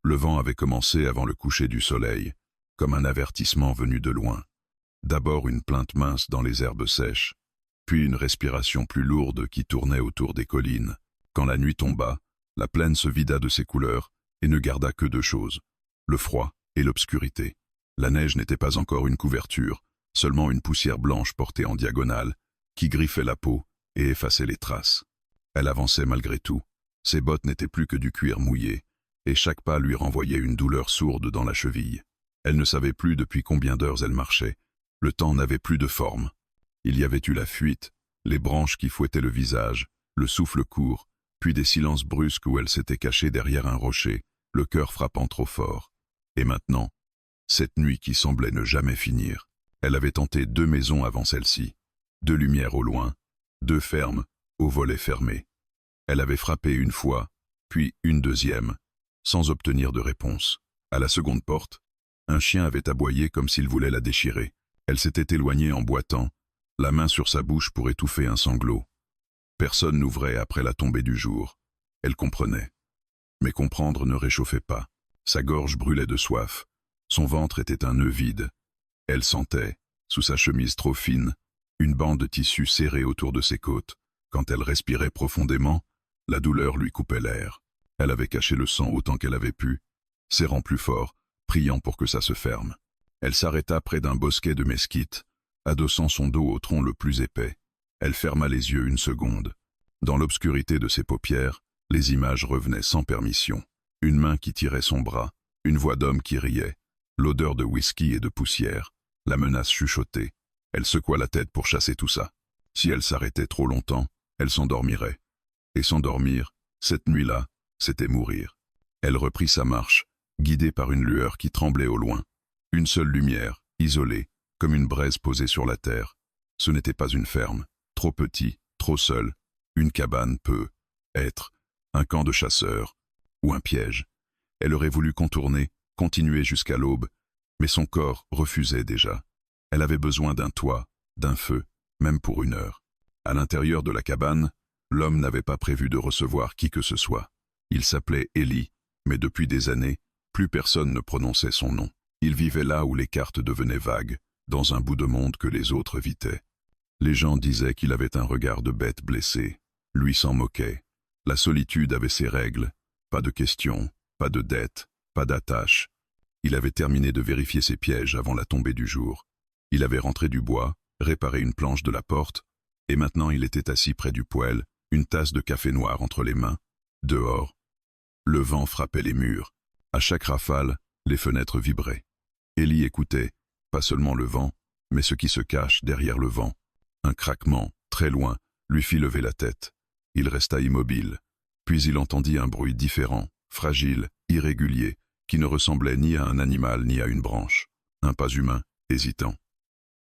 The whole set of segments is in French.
Le vent avait commencé avant le coucher du soleil, comme un avertissement venu de loin. D'abord une plainte mince dans les herbes sèches, puis une respiration plus lourde qui tournait autour des collines. Quand la nuit tomba, la plaine se vida de ses couleurs et ne garda que deux choses, le froid et l'obscurité. La neige n'était pas encore une couverture, seulement une poussière blanche portée en diagonale, qui griffait la peau et effaçait les traces. Elle avançait malgré tout. Ses bottes n'étaient plus que du cuir mouillé, et chaque pas lui renvoyait une douleur sourde dans la cheville. Elle ne savait plus depuis combien d'heures elle marchait. Le temps n'avait plus de forme. Il y avait eu la fuite, les branches qui fouettaient le visage, le souffle court, puis des silences brusques où elle s'était cachée derrière un rocher, le cœur frappant trop fort. Et maintenant, cette nuit qui semblait ne jamais finir. Elle avait tenté 2 maisons avant celle-ci, 2 lumières au loin, 2 fermes, aux volets fermés. Elle avait frappé une fois, puis une deuxième, sans obtenir de réponse. À la seconde porte, un chien avait aboyé comme s'il voulait la déchirer. Elle s'était éloignée en boitant, la main sur sa bouche pour étouffer un sanglot. Personne n'ouvrait après la tombée du jour. Elle comprenait. Mais comprendre ne réchauffait pas. Sa gorge brûlait de soif. Son ventre était un nœud vide. Elle sentait, sous sa chemise trop fine, une bande de tissu serrée autour de ses côtes. Quand elle respirait profondément, la douleur lui coupait l'air. Elle avait caché le sang autant qu'elle avait pu, serrant plus fort, priant pour que ça se ferme. Elle s'arrêta près d'un bosquet de mesquites, adossant son dos au tronc le plus épais. Elle ferma les yeux une seconde. Dans l'obscurité de ses paupières, les images revenaient sans permission. Une main qui tirait son bras, une voix d'homme qui riait, l'odeur de whisky et de poussière, la menace chuchotée. Elle secoua la tête pour chasser tout ça. Si elle s'arrêtait trop longtemps, elle s'endormirait. Et s'endormir, cette nuit-là, c'était mourir. Elle reprit sa marche, guidée par une lueur qui tremblait au loin. Une seule lumière, isolée, comme une braise posée sur la terre. Ce n'était pas une ferme, trop petit, trop seul. Une cabane peut être un camp de chasseurs ou un piège. Elle aurait voulu contourner, continuer jusqu'à l'aube, mais son corps refusait déjà. Elle avait besoin d'un toit, d'un feu, même pour 1 heure. À l'intérieur de la cabane, l'homme n'avait pas prévu de recevoir qui que ce soit. Il s'appelait Élie, mais depuis des années, plus personne ne prononçait son nom. Il vivait là où les cartes devenaient vagues, dans un bout de monde que les autres évitaient. Les gens disaient qu'il avait un regard de bête blessée. Lui s'en moquait. La solitude avait ses règles. Pas de questions, pas de dettes, pas d'attaches. Il avait terminé de vérifier ses pièges avant la tombée du jour. Il avait rentré du bois, réparé une planche de la porte, et maintenant il était assis près du poêle, une tasse de café noir entre les mains. Dehors, le vent frappait les murs. À chaque rafale, les fenêtres vibraient. Élie écoutait, pas seulement le vent, mais ce qui se cache derrière le vent. Un craquement, très loin, lui fit lever la tête. Il resta immobile. Puis il entendit un bruit différent, fragile, irrégulier, qui ne ressemblait ni à un animal ni à une branche. Un pas humain, hésitant.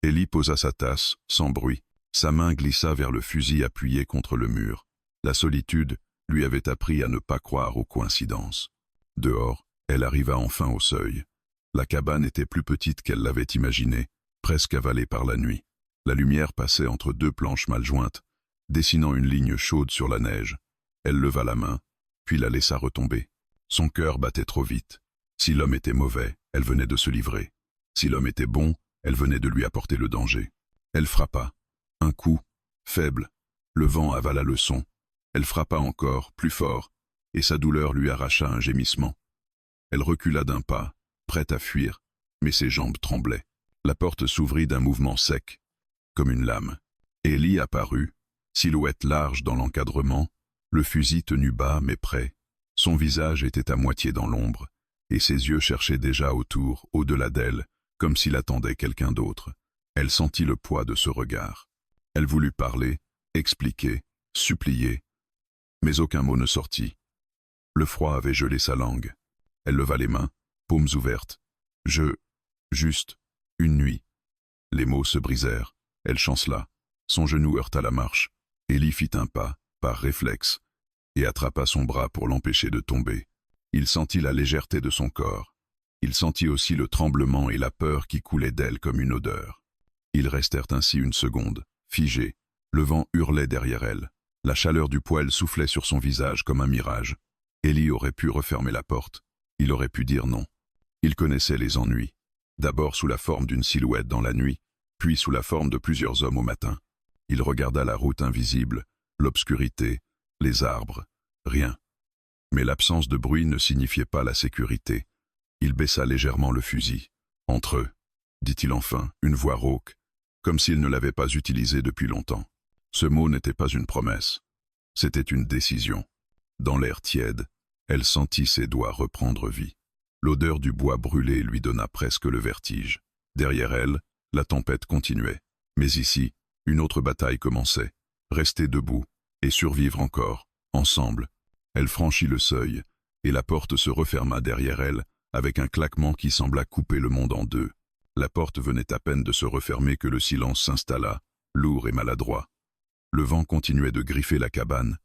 Élie posa sa tasse, sans bruit. Sa main glissa vers le fusil appuyé contre le mur. La solitude lui avait appris à ne pas croire aux coïncidences. Dehors, elle arriva enfin au seuil. La cabane était plus petite qu'elle l'avait imaginée, presque avalée par la nuit. La lumière passait entre 2 planches mal jointes, dessinant une ligne chaude sur la neige. Elle leva la main, puis la laissa retomber. Son cœur battait trop vite. Si l'homme était mauvais, elle venait de se livrer. Si l'homme était bon, elle venait de lui apporter le danger. Elle frappa. Un coup, faible. Le vent avala le son. Elle frappa encore, plus fort, et sa douleur lui arracha un gémissement. Elle recula d'un pas, prête à fuir, mais ses jambes tremblaient. La porte s'ouvrit d'un mouvement sec, comme une lame. Élie apparut, silhouette large dans l'encadrement, le fusil tenu bas mais prêt. Son visage était à moitié dans l'ombre, et ses yeux cherchaient déjà autour, au-delà d'elle, comme s'il attendait quelqu'un d'autre. Elle sentit le poids de ce regard. Elle voulut parler, expliquer, supplier, mais aucun mot ne sortit. Le froid avait gelé sa langue. Elle leva les mains, paumes ouvertes. Juste, une nuit. Les mots se brisèrent. Elle chancela. Son genou heurta la marche. Élie fit un pas, par réflexe, et attrapa son bras pour l'empêcher de tomber. Il sentit la légèreté de son corps. Il sentit aussi le tremblement et la peur qui coulaient d'elle comme une odeur. Ils restèrent ainsi une seconde, figés. Le vent hurlait derrière elle. La chaleur du poêle soufflait sur son visage comme un mirage. Élie aurait pu refermer la porte. Il aurait pu dire non. Il connaissait les ennuis. D'abord sous la forme d'une silhouette dans la nuit, puis sous la forme de plusieurs hommes au matin. Il regarda la route invisible, l'obscurité, les arbres, rien. Mais l'absence de bruit ne signifiait pas la sécurité. Il baissa légèrement le fusil. Entre eux, dit-il enfin, une voix rauque, comme s'il ne l'avait pas utilisé depuis longtemps. Ce mot n'était pas une promesse. C'était une décision. Dans l'air tiède, elle sentit ses doigts reprendre vie. L'odeur du bois brûlé lui donna presque le vertige. Derrière elle, la tempête continuait. Mais ici, une autre bataille commençait. Rester debout et survivre encore, ensemble. Elle franchit le seuil, et la porte se referma derrière elle, avec un claquement qui sembla couper le monde en deux. La porte venait à peine de se refermer que le silence s'installa, lourd et maladroit. Le vent continuait de griffer la cabane,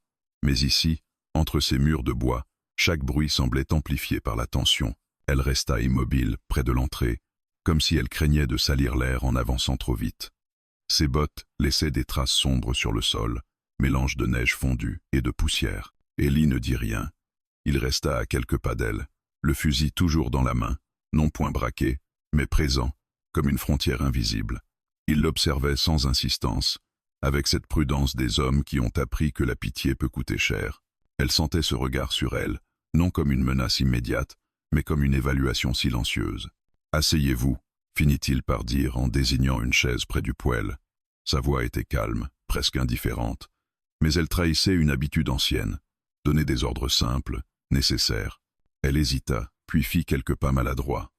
mais ici, entre ces murs de bois, chaque bruit semblait amplifié par la tension. Elle resta immobile, près de l'entrée, comme si elle craignait de salir l'air en avançant trop vite. Ses bottes laissaient des traces sombres sur le sol, mélange de neige fondue et de poussière. Ellie ne dit rien. Il resta à quelques pas d'elle, le fusil toujours dans la main, non point braqué, mais présent, comme une frontière invisible. Il l'observait sans insistance, avec cette prudence des hommes qui ont appris que la pitié peut coûter cher. Elle sentait ce regard sur elle, non comme une menace immédiate, mais comme une évaluation silencieuse. « Asseyez-vous », finit-il par dire en désignant une chaise près du poêle. Sa voix était calme, presque indifférente, mais elle trahissait une habitude ancienne, donner des ordres simples, nécessaires. Elle hésita, puis fit quelques pas maladroits.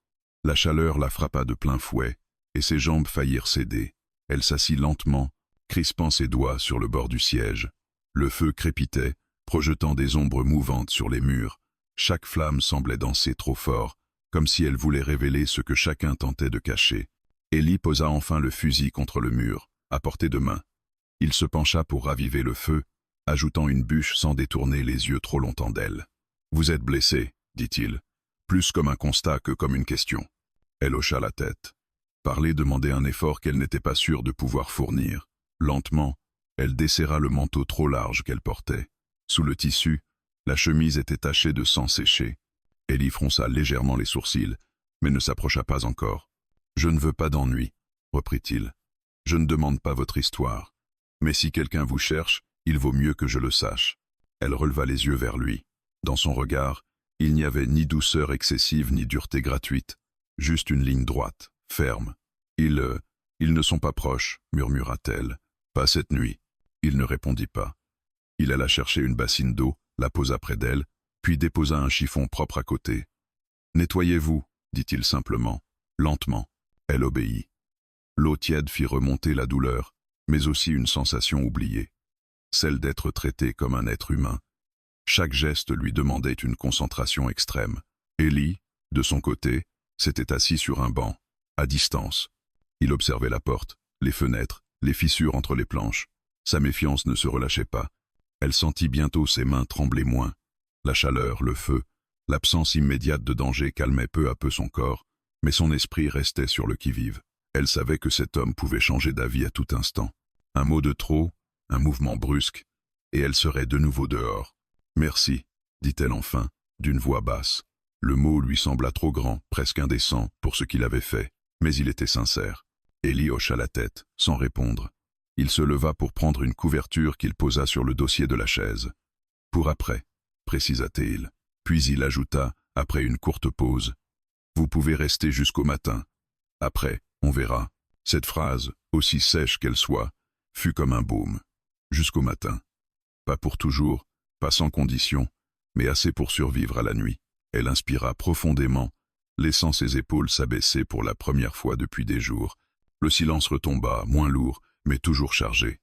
La chaleur la frappa de plein fouet, et ses jambes faillirent céder. Elle s'assit lentement, crispant ses doigts sur le bord du siège. Le feu crépitait, projetant des ombres mouvantes sur les murs. Chaque flamme semblait danser trop fort, comme si elle voulait révéler ce que chacun tentait de cacher. Ellie posa enfin le fusil contre le mur, à portée de main. Il se pencha pour raviver le feu, ajoutant une bûche sans détourner les yeux trop longtemps d'elle. « Vous êtes blessé, dit-il, plus comme un constat que comme une question. » Elle hocha la tête. Parler demandait un effort qu'elle n'était pas sûre de pouvoir fournir. Lentement, elle desserra le manteau trop large qu'elle portait. Sous le tissu, la chemise était tachée de sang séché. Ellie fronça légèrement les sourcils, mais ne s'approcha pas encore. « Je ne veux pas d'ennui, » reprit-il. « Je ne demande pas votre histoire. Mais si quelqu'un vous cherche, il vaut mieux que je le sache. » Elle releva les yeux vers lui. Dans son regard, il n'y avait ni douceur excessive ni dureté gratuite, juste une ligne droite, ferme. « Ils ne sont pas proches, » murmura-t-elle. « Pas cette nuit. » Il ne répondit pas. Il alla chercher une bassine d'eau, la posa près d'elle, puis déposa un chiffon propre à côté. « Nettoyez-vous, » dit-il simplement, lentement. Elle obéit. L'eau tiède fit remonter la douleur, mais aussi une sensation oubliée, celle d'être traité comme un être humain. Chaque geste lui demandait une concentration extrême. Ellie, de son côté, s'était assis sur un banc, à distance. Il observait la porte, les fenêtres, les fissures entre les planches. Sa méfiance ne se relâchait pas. Elle sentit bientôt ses mains trembler moins. La chaleur, le feu, l'absence immédiate de danger calmaient peu à peu son corps, mais son esprit restait sur le qui-vive. Elle savait que cet homme pouvait changer d'avis à tout instant. Un mot de trop, un mouvement brusque, et elle serait de nouveau dehors. « Merci », dit-elle enfin, d'une voix basse. Le mot lui sembla trop grand, presque indécent, pour ce qu'il avait fait, mais il était sincère. Ellie hocha la tête, sans répondre. Il se leva pour prendre une couverture qu'il posa sur le dossier de la chaise. « Pour après », précisa-t-il. Puis il ajouta, après une courte pause, « Vous pouvez rester jusqu'au matin. Après, on verra. » Cette phrase, aussi sèche qu'elle soit, fut comme un baume. Jusqu'au matin. Pas pour toujours, pas sans condition, mais assez pour survivre à la nuit. Elle inspira profondément, laissant ses épaules s'abaisser pour la première fois depuis des jours. Le silence retomba, moins lourd, mais toujours chargé.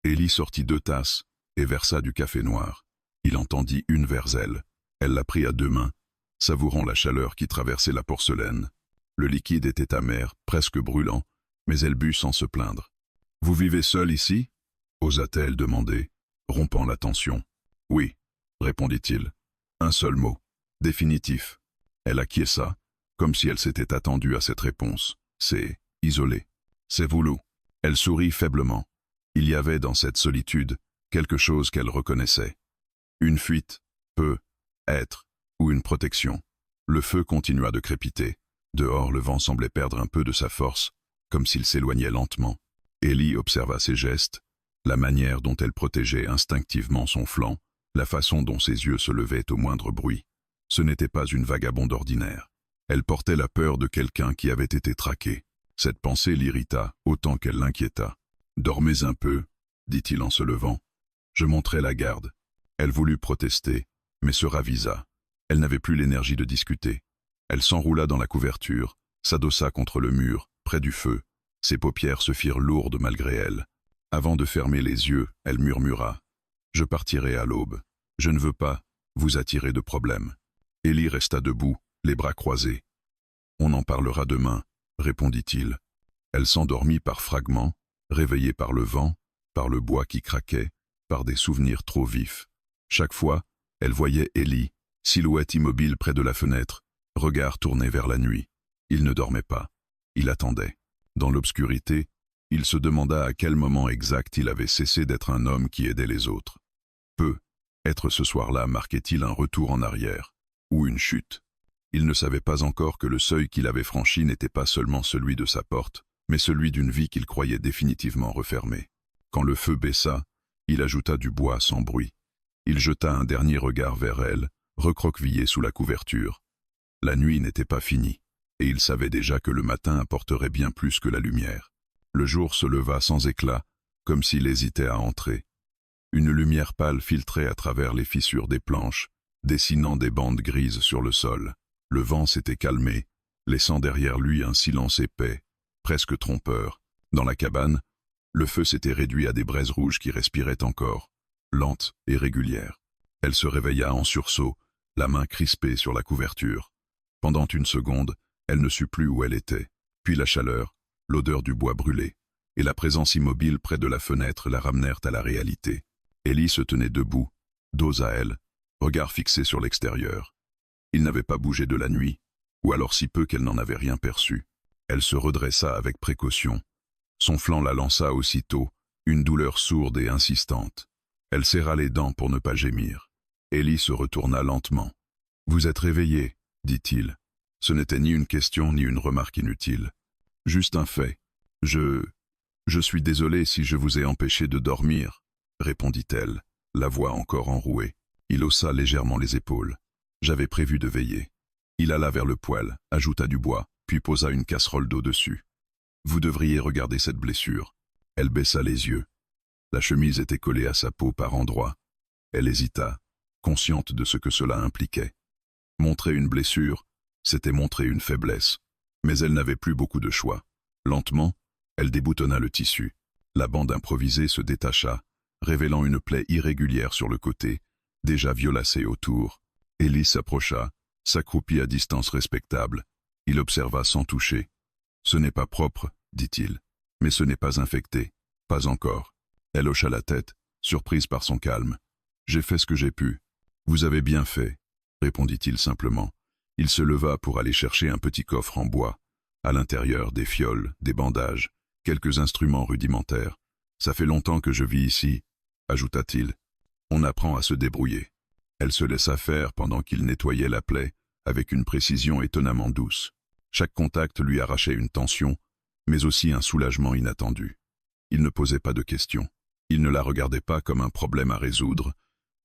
Ellie sortit 2 tasses et versa du café noir. Il entendit une vers elle. Elle la prit à 2 mains, savourant la chaleur qui traversait la porcelaine. Le liquide était amer, presque brûlant, mais elle but sans se plaindre. « Vous vivez seule ici » osa-t-elle demander, rompant la tension. « Oui », répondit-il. Un seul mot. Définitif. Elle acquiesça, comme si elle s'était attendue à cette réponse. C'est isolé. C'est voulu. Elle sourit faiblement. Il y avait dans cette solitude quelque chose qu'elle reconnaissait. Une fuite, peut être, ou une protection. Le feu continua de crépiter. Dehors, le vent semblait perdre un peu de sa force, comme s'il s'éloignait lentement. Ellie observa ses gestes, la manière dont elle protégeait instinctivement son flanc, la façon dont ses yeux se levaient au moindre bruit. Ce n'était pas une vagabonde ordinaire. Elle portait la peur de quelqu'un qui avait été traqué. Cette pensée l'irrita autant qu'elle l'inquiéta. « Dormez un peu, dit-il en se levant. Je monterai la garde. » Elle voulut protester, mais se ravisa. Elle n'avait plus l'énergie de discuter. Elle s'enroula dans la couverture, s'adossa contre le mur, près du feu. Ses paupières se firent lourdes malgré elle. Avant de fermer les yeux, elle murmura « Je partirai à l'aube. Je ne veux pas vous attirer de problèmes. » Ellie resta debout, les bras croisés. « On en parlera demain, » répondit-il. Elle s'endormit par fragments, réveillée par le vent, par le bois qui craquait, par des souvenirs trop vifs. Chaque fois, elle voyait Ellie, silhouette immobile près de la fenêtre, regard tourné vers la nuit. Il ne dormait pas. Il attendait. Dans l'obscurité, il se demanda à quel moment exact il avait cessé d'être un homme qui aidait les autres. Être ce soir-là marquait-il un retour en arrière, ou une chute? Il ne savait pas encore que le seuil qu'il avait franchi n'était pas seulement celui de sa porte, mais celui d'une vie qu'il croyait définitivement refermée. Quand le feu baissa, il ajouta du bois sans bruit. Il jeta un dernier regard vers elle, recroquevillée sous la couverture. La nuit n'était pas finie, et il savait déjà que le matin apporterait bien plus que la lumière. Le jour se leva sans éclat, comme s'il hésitait à entrer. Une lumière pâle filtrait à travers les fissures des planches, dessinant des bandes grises sur le sol. Le vent s'était calmé, laissant derrière lui un silence épais, presque trompeur. Dans la cabane, le feu s'était réduit à des braises rouges qui respiraient encore, lentes et régulières. Elle se réveilla en sursaut, la main crispée sur la couverture. Pendant une seconde, elle ne sut plus où elle était. Puis la chaleur, l'odeur du bois brûlé, et la présence immobile près de la fenêtre la ramenèrent à la réalité. Ellie se tenait debout, dos à elle, regard fixé sur l'extérieur. Il n'avait pas bougé de la nuit, ou alors si peu qu'elle n'en avait rien perçu. Elle se redressa avec précaution. Son flanc la lança aussitôt, une douleur sourde et insistante. Elle serra les dents pour ne pas gémir. Ellie se retourna lentement. « Vous êtes réveillé, » dit-il. Ce n'était ni une question ni une remarque inutile. Juste un fait. « Je suis désolé si je vous ai empêché de dormir, » répondit-elle, la voix encore enrouée. Il haussa légèrement les épaules. « J'avais prévu de veiller. » Il alla vers le poêle, ajouta du bois, puis posa une casserole d'eau dessus. « Vous devriez regarder cette blessure. » Elle baissa les yeux. La chemise était collée à sa peau par endroits. Elle hésita, consciente de ce que cela impliquait. Montrer une blessure, c'était montrer une faiblesse. Mais elle n'avait plus beaucoup de choix. Lentement, elle déboutonna le tissu. La bande improvisée se détacha, révélant une plaie irrégulière sur le côté, déjà violacée autour. Ellie s'approcha, s'accroupit à distance respectable. Il observa sans toucher. « Ce n'est pas propre, dit-il, mais ce n'est pas infecté. Pas encore. » Elle hocha la tête, surprise par son calme. « J'ai fait ce que j'ai pu. »« Vous avez bien fait, » répondit-il simplement. Il se leva pour aller chercher un petit coffre en bois. À l'intérieur, des fioles, des bandages, quelques instruments rudimentaires. « Ça fait longtemps que je vis ici, » ajouta-t-il. « On apprend à se débrouiller. » Elle se laissa faire pendant qu'il nettoyait la plaie, avec une précision étonnamment douce. Chaque contact lui arrachait une tension, mais aussi un soulagement inattendu. Il ne posait pas de questions. Il ne la regardait pas comme un problème à résoudre,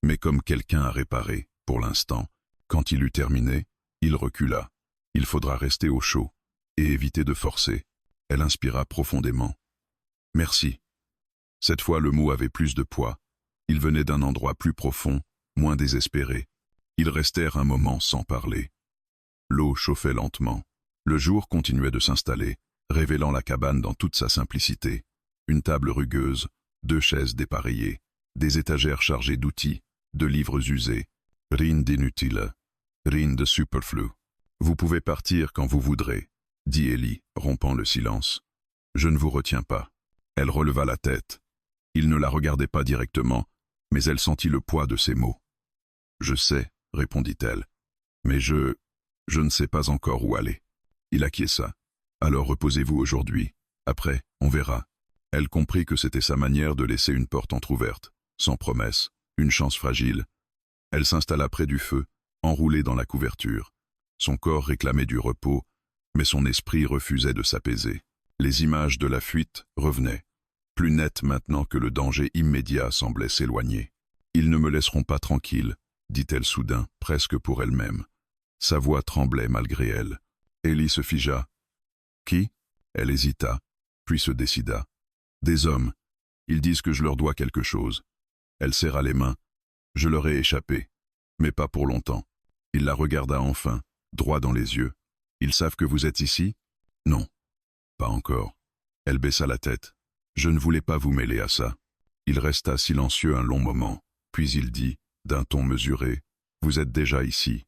mais comme quelqu'un à réparer, pour l'instant. Quand il eut terminé, il recula. Il faudra rester au chaud et éviter de forcer. Elle inspira profondément. « Merci. » Cette fois, le mot avait plus de poids. Il venait d'un endroit plus profond, moins désespéré. Ils restèrent un moment sans parler. L'eau chauffait lentement. Le jour continuait de s'installer, révélant la cabane dans toute sa simplicité. Une table rugueuse, 2 chaises dépareillées, des étagères chargées d'outils, de livres usés. Rien d'inutile, rien de superflu. « Vous pouvez partir quand vous voudrez, » dit Ellie, rompant le silence. « Je ne vous retiens pas. » Elle releva la tête. Il ne la regardait pas directement, mais elle sentit le poids de ses mots. « Je sais, » répondit-elle, « mais je ne sais pas encore où aller. » Il acquiesça. « Alors reposez-vous aujourd'hui. Après, on verra. » Elle comprit que c'était sa manière de laisser une porte entr'ouverte, sans promesse, une chance fragile. Elle s'installa près du feu, enroulée dans la couverture. Son corps réclamait du repos, mais son esprit refusait de s'apaiser. Les images de la fuite revenaient, plus nettes maintenant que le danger immédiat semblait s'éloigner. « Ils ne me laisseront pas tranquille », dit-elle soudain, presque pour elle-même. Sa voix tremblait malgré elle. Ellie se figea. « Qui ?» Elle hésita, puis se décida. « Des hommes. Ils disent que je leur dois quelque chose. » Elle serra les mains. « Je leur ai échappé, mais pas pour longtemps. » Il la regarda enfin, droit dans les yeux. « Ils savent que vous êtes ici ?» ?»« Non, pas encore. » Elle baissa la tête. « Je ne voulais pas vous mêler à ça. » Il resta silencieux un long moment, puis il dit, d'un ton mesuré, « Vous êtes déjà ici. »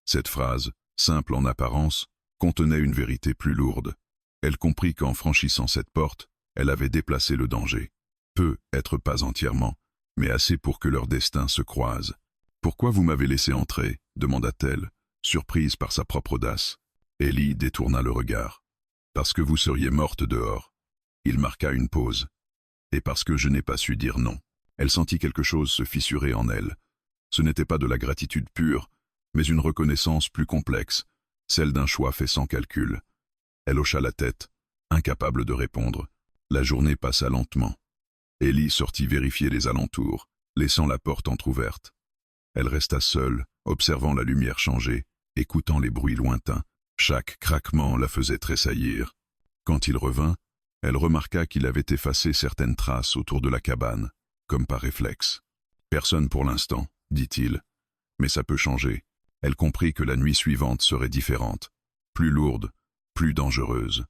Cette phrase, simple en apparence, contenait une vérité plus lourde. Elle comprit qu'en franchissant cette porte, elle avait déplacé le danger. Peu, être pas entièrement, mais assez pour que leurs destins se croisent. « Pourquoi vous m'avez laissé entrer ?» demanda-t-elle, surprise par sa propre audace. Ellie détourna le regard. « Parce que vous seriez morte dehors. » Il marqua une pause. « Et parce que je n'ai pas su dire non. » Elle sentit quelque chose se fissurer en elle. Ce n'était pas de la gratitude pure, mais une reconnaissance plus complexe, celle d'un choix fait sans calcul. Elle hocha la tête, incapable de répondre. La journée passa lentement. Ellie sortit vérifier les alentours, laissant la porte entr'ouverte. Elle resta seule, observant la lumière changer, écoutant les bruits lointains. Chaque craquement la faisait tressaillir. Quand il revint, elle remarqua qu'il avait effacé certaines traces autour de la cabane, comme par réflexe. « Personne pour l'instant, » dit-il. « Mais ça peut changer. » Elle comprit que la nuit suivante serait différente, plus lourde, plus dangereuse.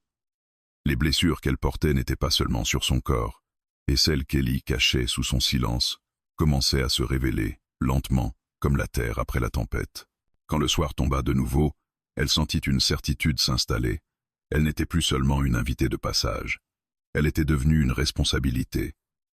Les blessures qu'elle portait n'étaient pas seulement sur son corps, et celles qu'Ellie cachait sous son silence commençaient à se révéler, lentement, comme la terre après la tempête. Quand le soir tomba de nouveau, elle sentit une certitude s'installer. Elle n'était plus seulement une invitée de passage. Elle était devenue une responsabilité.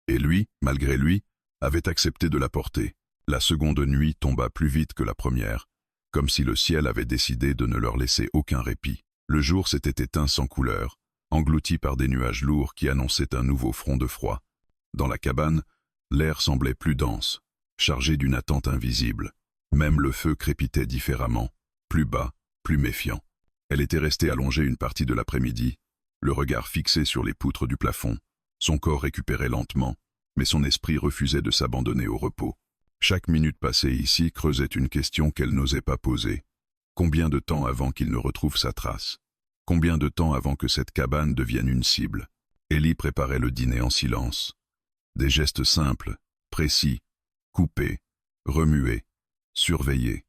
Et lui, malgré lui, avait accepté de la porter. La seconde nuit tomba plus vite que la première, comme si le ciel avait décidé de ne leur laisser aucun répit. Le jour s'était éteint sans couleur, englouti par des nuages lourds qui annonçaient un nouveau front de froid. Dans la cabane, l'air semblait plus dense, chargé d'une attente invisible. Même le feu crépitait différemment, plus bas, plus méfiant. Elle était restée allongée une partie de l'après-midi, le regard fixé sur les poutres du plafond. Son corps récupérait lentement, mais son esprit refusait de s'abandonner au repos. Chaque minute passée ici creusait une question qu'elle n'osait pas poser. Combien de temps avant qu'il ne retrouve sa trace? Combien de temps avant que cette cabane devienne une cible? Ellie préparait le dîner en silence. Des gestes simples, précis, coupés, remués, surveillés.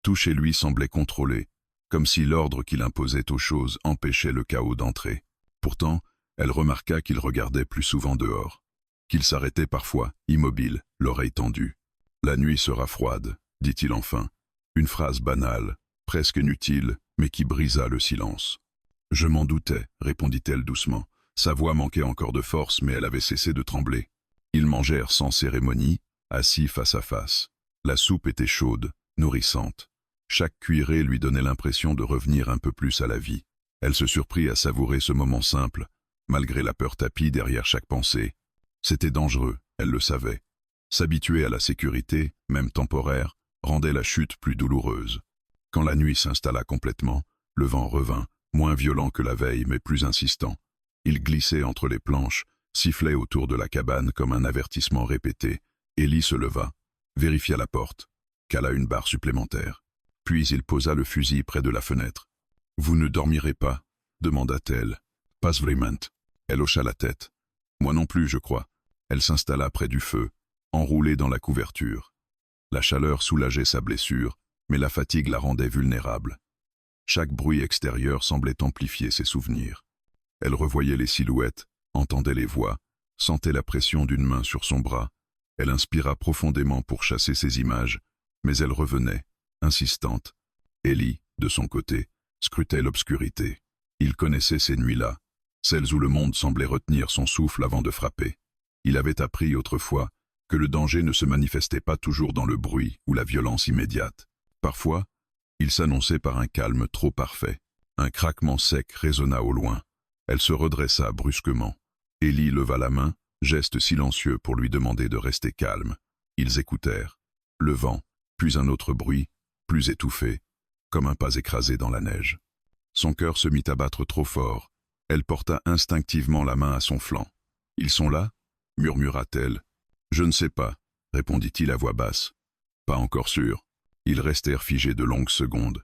Tout chez lui semblait contrôlé, comme si l'ordre qu'il imposait aux choses empêchait le chaos d'entrer. Pourtant, elle remarqua qu'il regardait plus souvent dehors, qu'il s'arrêtait parfois, immobile, l'oreille tendue. « La nuit sera froide », dit-il enfin, une phrase banale, presque inutile, mais qui brisa le silence. « Je m'en doutais », répondit-elle doucement. Sa voix manquait encore de force, mais elle avait cessé de trembler. Ils mangèrent sans cérémonie, assis face à face. La soupe était chaude, nourrissante. Chaque cuillerée lui donnait l'impression de revenir un peu plus à la vie. Elle se surprit à savourer ce moment simple, malgré la peur tapie derrière chaque pensée. C'était dangereux, elle le savait. S'habituer à la sécurité, même temporaire, rendait la chute plus douloureuse. Quand la nuit s'installa complètement, le vent revint, moins violent que la veille mais plus insistant. Il glissait entre les planches, sifflait autour de la cabane comme un avertissement répété. Ellie se leva, vérifia la porte, cala une barre supplémentaire. Puis il posa le fusil près de la fenêtre. « Vous ne dormirez pas ?» demanda-t-elle. « Pas vraiment. » Elle hocha la tête. « Moi non plus, je crois. » Elle s'installa près du feu, enroulée dans la couverture. La chaleur soulageait sa blessure, mais la fatigue la rendait vulnérable. Chaque bruit extérieur semblait amplifier ses souvenirs. Elle revoyait les silhouettes, entendait les voix, sentait la pression d'une main sur son bras. Elle inspira profondément pour chasser ces images, mais elle revenait, insistante. Ellie, de son côté, scrutait l'obscurité. Il connaissait ces nuits-là, celles où le monde semblait retenir son souffle avant de frapper. Il avait appris autrefois que le danger ne se manifestait pas toujours dans le bruit ou la violence immédiate. Parfois, il s'annonçait par un calme trop parfait. Un craquement sec résonna au loin. Elle se redressa brusquement. Ellie leva la main, geste silencieux pour lui demander de rester calme. Ils écoutèrent. Le vent, puis un autre bruit, plus étouffé. comme un pas écrasé dans la neige. Son cœur se mit à battre trop fort. Elle porta instinctivement la main à son flanc. « Ils sont là » murmura-t-elle. « Je ne sais pas » répondit-il à voix basse. « Pas encore sûr. » Ils restèrent figés de longues secondes.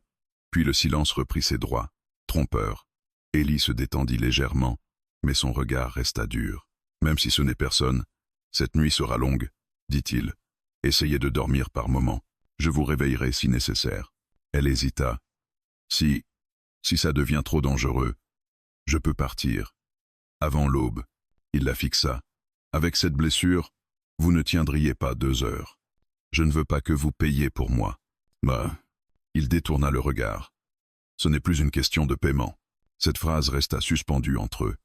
Puis le silence reprit ses droits. Trompeur. Ellie se détendit légèrement, mais son regard resta dur. « Même si ce n'est personne, cette nuit sera longue, » dit-il. « Essayez de dormir par moments. Je vous réveillerai si nécessaire. » Elle hésita. « Si ça devient trop dangereux, je peux partir. » Avant l'aube, il la fixa. « Avec cette blessure, vous ne tiendriez pas 2 heures. Je ne veux pas que vous payiez pour moi. » Bah, il détourna le regard. Ce n'est plus une question de paiement. Cette phrase resta suspendue entre eux.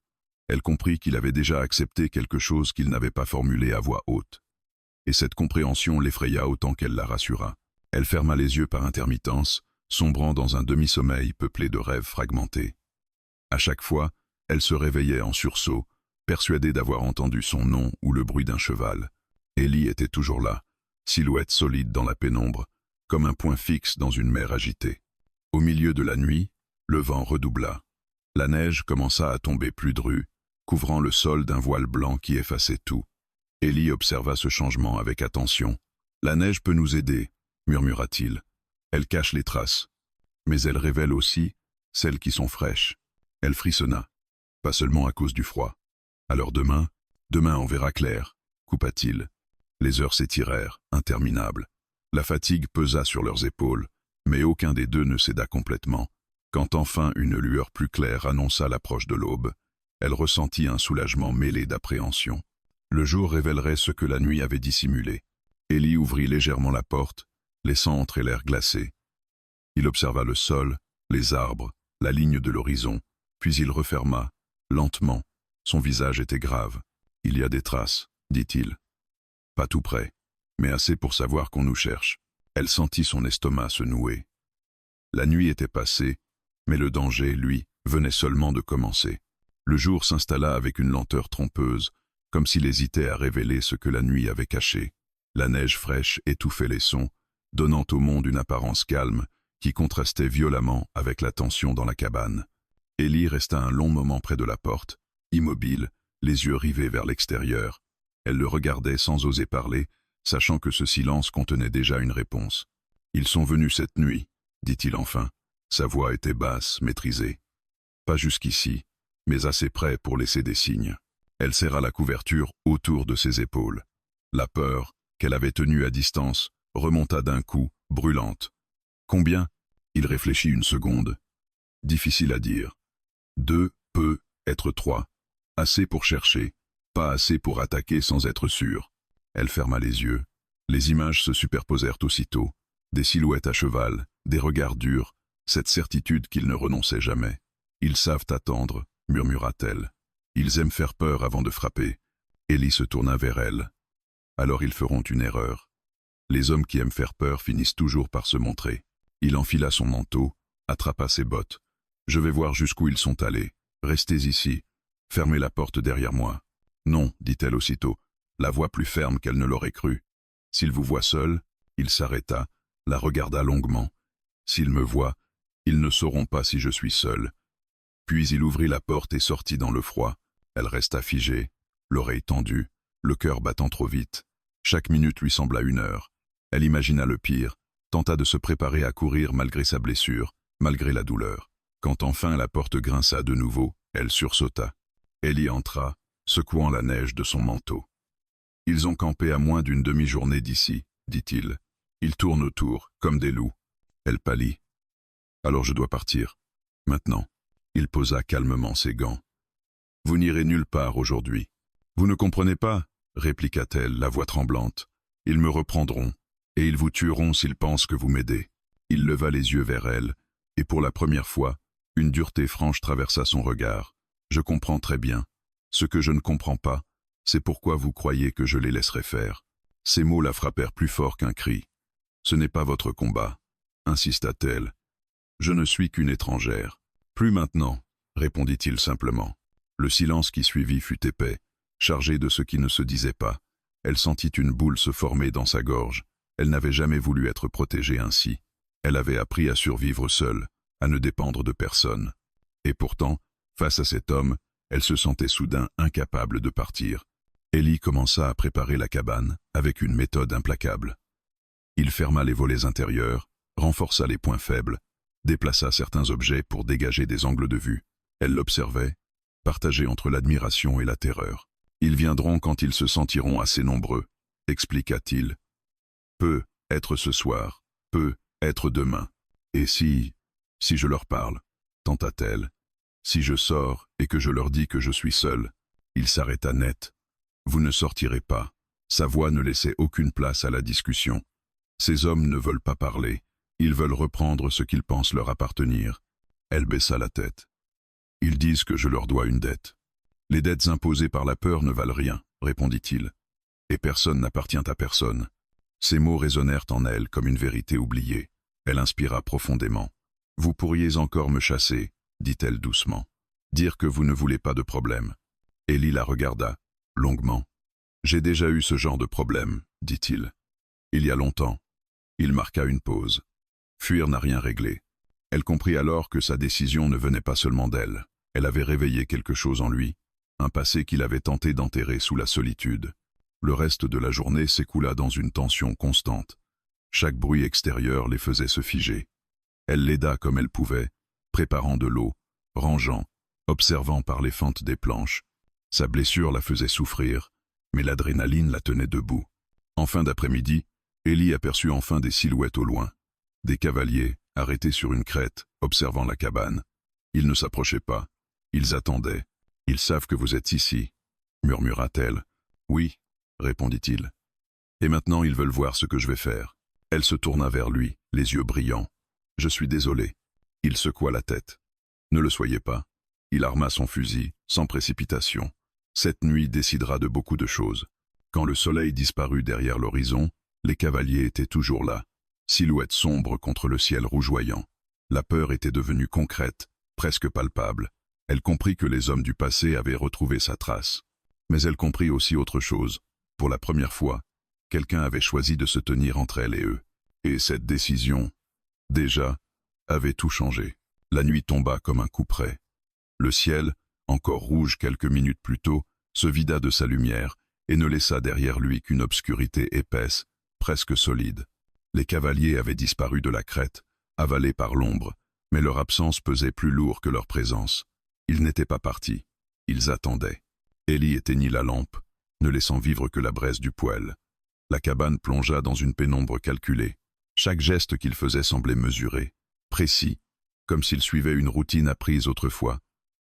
Elle comprit qu'il avait déjà accepté quelque chose qu'il n'avait pas formulé à voix haute. Et cette compréhension l'effraya autant qu'elle la rassura. Elle ferma les yeux par intermittence, sombrant dans un demi-sommeil peuplé de rêves fragmentés. À chaque fois, elle se réveillait en sursaut, persuadée d'avoir entendu son nom ou le bruit d'un cheval. Ellie était toujours là, silhouette solide dans la pénombre, comme un point fixe dans une mer agitée. Au milieu de la nuit, le vent redoubla. La neige commença à tomber plus drue, couvrant le sol d'un voile blanc qui effaçait tout. Ellie observa ce changement avec attention. « La neige peut nous aider » murmura-t-il. « Elle cache les traces. Mais elle révèle aussi celles qui sont fraîches. » Elle frissonna. Pas seulement à cause du froid. « Alors demain on verra clair » coupa-t-il. Les heures s'étirèrent, interminables. La fatigue pesa sur leurs épaules, mais aucun des deux ne céda complètement. Quand enfin une lueur plus claire annonça l'approche de l'aube, elle ressentit un soulagement mêlé d'appréhension. Le jour révélerait ce que la nuit avait dissimulé. Ellie ouvrit légèrement la porte, laissant entrer l'air glacé. Il observa le sol, les arbres, la ligne de l'horizon, puis il referma, lentement. Son visage était grave. « Il y a des traces, » dit-il. « Pas tout près, mais assez pour savoir qu'on nous cherche. » Elle sentit son estomac se nouer. La nuit était passée, mais le danger, lui, venait seulement de commencer. Le jour s'installa avec une lenteur trompeuse, comme s'il hésitait à révéler ce que la nuit avait caché. La neige fraîche étouffait les sons, donnant au monde une apparence calme qui contrastait violemment avec la tension dans la cabane. Ellie resta un long moment près de la porte, immobile, les yeux rivés vers l'extérieur. Elle le regardait sans oser parler, sachant que ce silence contenait déjà une réponse. « Ils sont venus cette nuit » dit-il enfin. Sa voix était basse, maîtrisée. Pas jusqu'ici, mais assez près pour laisser des signes. Elle serra la couverture autour de ses épaules. La peur, qu'elle avait tenue à distance, remonta d'un coup, brûlante. Combien? Il réfléchit une seconde. Difficile à dire. 2 peut être 3. Assez pour chercher, pas assez pour attaquer sans être sûr. Elle ferma les yeux. Les images se superposèrent aussitôt. Des silhouettes à cheval, des regards durs, cette certitude qu'ils ne renonçaient jamais. « Ils savent attendre » murmura-t-elle. « Ils aiment faire peur avant de frapper. » Ellie se tourna vers elle. « Alors ils feront une erreur. Les hommes qui aiment faire peur finissent toujours par se montrer. » Il enfila son manteau, attrapa ses bottes. « Je vais voir jusqu'où ils sont allés. Restez ici. Fermez la porte derrière moi. »« Non, » dit-elle aussitôt, la voix plus ferme qu'elle ne l'aurait cru. « S'ils vous voient seul, » il s'arrêta, la regarda longuement. « S'ils me voient, ils ne sauront pas si je suis seul. » Puis il ouvrit la porte et sortit dans le froid. Elle resta figée, l'oreille tendue, le cœur battant trop vite. Chaque minute lui sembla 1 heure. Elle imagina le pire, tenta de se préparer à courir malgré sa blessure, malgré la douleur. Quand enfin la porte grinça de nouveau, elle sursauta. Elle y entra, secouant la neige de son manteau. « Ils ont campé à moins d'une demi-journée d'ici, » dit-il. « Ils tournent autour, comme des loups. » Elle pâlit. « Alors je dois partir. Maintenant. » Il posa calmement ses gants. « Vous n'irez nulle part aujourd'hui. »« Vous ne comprenez pas » répliqua-t-elle, la voix tremblante. « Ils me reprendront, et ils vous tueront s'ils pensent que vous m'aidez. » Il leva les yeux vers elle, et pour la première fois, une dureté franche traversa son regard. « Je comprends très bien. Ce que je ne comprends pas, c'est pourquoi vous croyez que je les laisserai faire. » Ces mots la frappèrent plus fort qu'un cri. « Ce n'est pas votre combat, » insista-t-elle. « Je ne suis qu'une étrangère. »« Plus maintenant, » répondit-il simplement. Le silence qui suivit fut épais, chargé de ce qui ne se disait pas. Elle sentit une boule se former dans sa gorge. Elle n'avait jamais voulu être protégée ainsi. Elle avait appris à survivre seule, à ne dépendre de personne. Et pourtant, face à cet homme, elle se sentait soudain incapable de partir. Ellie commença à préparer la cabane avec une méthode implacable. Il ferma les volets intérieurs, renforça les points faibles, déplaça certains objets pour dégager des angles de vue. Elle l'observait, partagée entre l'admiration et la terreur. « Ils viendront quand ils se sentiront assez nombreux », expliqua-t-il. « Peut être ce soir, peut être demain. Et si je leur parle, tenta-t-elle. Si je sors et que je leur dis que je suis seul. » Il s'arrêta net. « Vous ne sortirez pas. » Sa voix ne laissait aucune place à la discussion. Ces hommes ne veulent pas parler. Ils veulent reprendre ce qu'ils pensent leur appartenir. Elle baissa la tête. « Ils disent que je leur dois une dette. » « Les dettes imposées par la peur ne valent rien, » répondit-il. « Et personne n'appartient à personne. » Ces mots résonnèrent en elle comme une vérité oubliée. Elle inspira profondément. « Vous pourriez encore me chasser, » dit-elle doucement. « Dire que vous ne voulez pas de problème. » Ellie la regarda, longuement. « J'ai déjà eu ce genre de problème, » dit-il. « Il y a longtemps. » Il marqua une pause. Fuir n'a rien réglé. Elle comprit alors que sa décision ne venait pas seulement d'elle. Elle avait réveillé quelque chose en lui, un passé qu'il avait tenté d'enterrer sous la solitude. Le reste de la journée s'écoula dans une tension constante. Chaque bruit extérieur les faisait se figer. Elle l'aida comme elle pouvait, préparant de l'eau, rangeant, observant par les fentes des planches. Sa blessure la faisait souffrir, mais l'adrénaline la tenait debout. En fin d'après-midi, Ellie aperçut enfin des silhouettes au loin. Des cavaliers, arrêtés sur une crête, observant la cabane. Ils ne s'approchaient pas. Ils attendaient. « Ils savent que vous êtes ici, » murmura-t-elle. « Oui, » répondit-il. « Et maintenant ils veulent voir ce que je vais faire. » Elle se tourna vers lui, les yeux brillants. « Je suis désolé. » Il secoua la tête. « Ne le soyez pas. » Il arma son fusil, sans précipitation. Cette nuit décidera de beaucoup de choses. Quand le soleil disparut derrière l'horizon, les cavaliers étaient toujours là, silhouettes sombres contre le ciel rougeoyant. La peur était devenue concrète, presque palpable. Elle comprit que les hommes du passé avaient retrouvé sa trace. Mais elle comprit aussi autre chose. Pour la première fois, quelqu'un avait choisi de se tenir entre elle et eux. Et cette décision, déjà, avait tout changé. La nuit tomba comme un couperet. Le ciel, encore rouge quelques minutes plus tôt, se vida de sa lumière et ne laissa derrière lui qu'une obscurité épaisse, presque solide. Les cavaliers avaient disparu de la crête, avalés par l'ombre, mais leur absence pesait plus lourd que leur présence. Ils n'étaient pas partis. Ils attendaient. Ellie éteignit la lampe, ne laissant vivre que la braise du poêle. La cabane plongea dans une pénombre calculée. Chaque geste qu'il faisait semblait mesuré, précis, comme s'il suivait une routine apprise autrefois,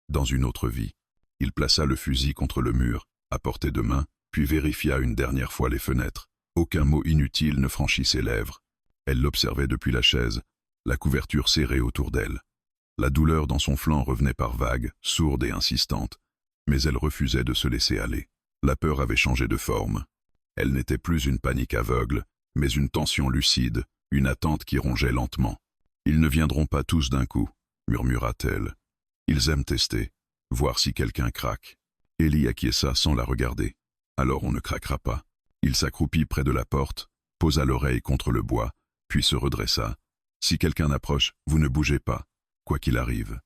dans une autre vie. Il plaça le fusil contre le mur, à portée de main, puis vérifia une dernière fois les fenêtres. Aucun mot inutile ne franchit ses lèvres. Elle l'observait depuis la chaise, la couverture serrée autour d'elle. La douleur dans son flanc revenait par vagues, sourde et insistante, mais elle refusait de se laisser aller. La peur avait changé de forme. Elle n'était plus une panique aveugle, mais une tension lucide, une attente qui rongeait lentement. « Ils ne viendront pas tous d'un coup », murmura-t-elle. « Ils aiment tester, voir si quelqu'un craque. » Ellie acquiesça sans la regarder. « Alors on ne craquera pas. » Il s'accroupit près de la porte, posa l'oreille contre le bois, puis se redressa. « Si quelqu'un approche, vous ne bougez pas, quoi qu'il arrive. »«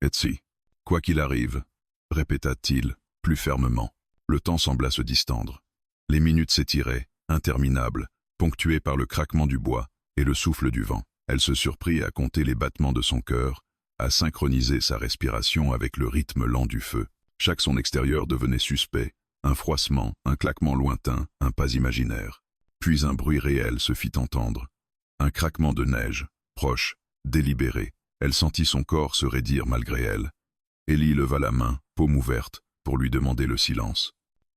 Et si, quoi qu'il arrive, » répéta-t-il, plus fermement. Le temps sembla se distendre. Les minutes s'étiraient, interminables, ponctuées par le craquement du bois et le souffle du vent. Elle se surprit à compter les battements de son cœur, à synchroniser sa respiration avec le rythme lent du feu. Chaque son extérieur devenait suspect, un froissement, un claquement lointain, un pas imaginaire. Puis un bruit réel se fit entendre. Un craquement de neige, proche, délibéré. Elle sentit son corps se raidir malgré elle. Ellie leva la main, paume ouverte, pour lui demander le silence.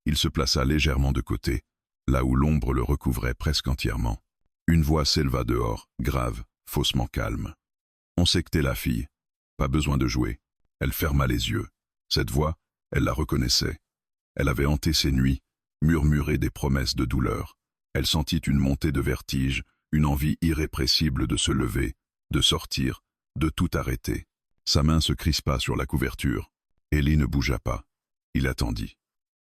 Il se plaça légèrement de côté, là où l'ombre le recouvrait presque entièrement. Une voix s'éleva dehors, grave, faussement calme. « On sait que t'es la fille. Pas besoin de jouer. » Elle ferma les yeux. Cette voix, elle la reconnaissait. Elle avait hanté ses nuits, murmuré des promesses de douleur. Elle sentit une montée de vertige, une envie irrépressible de se lever, de sortir, de tout arrêter. Sa main se crispa sur la couverture. Ellie ne bougea pas. Il attendit.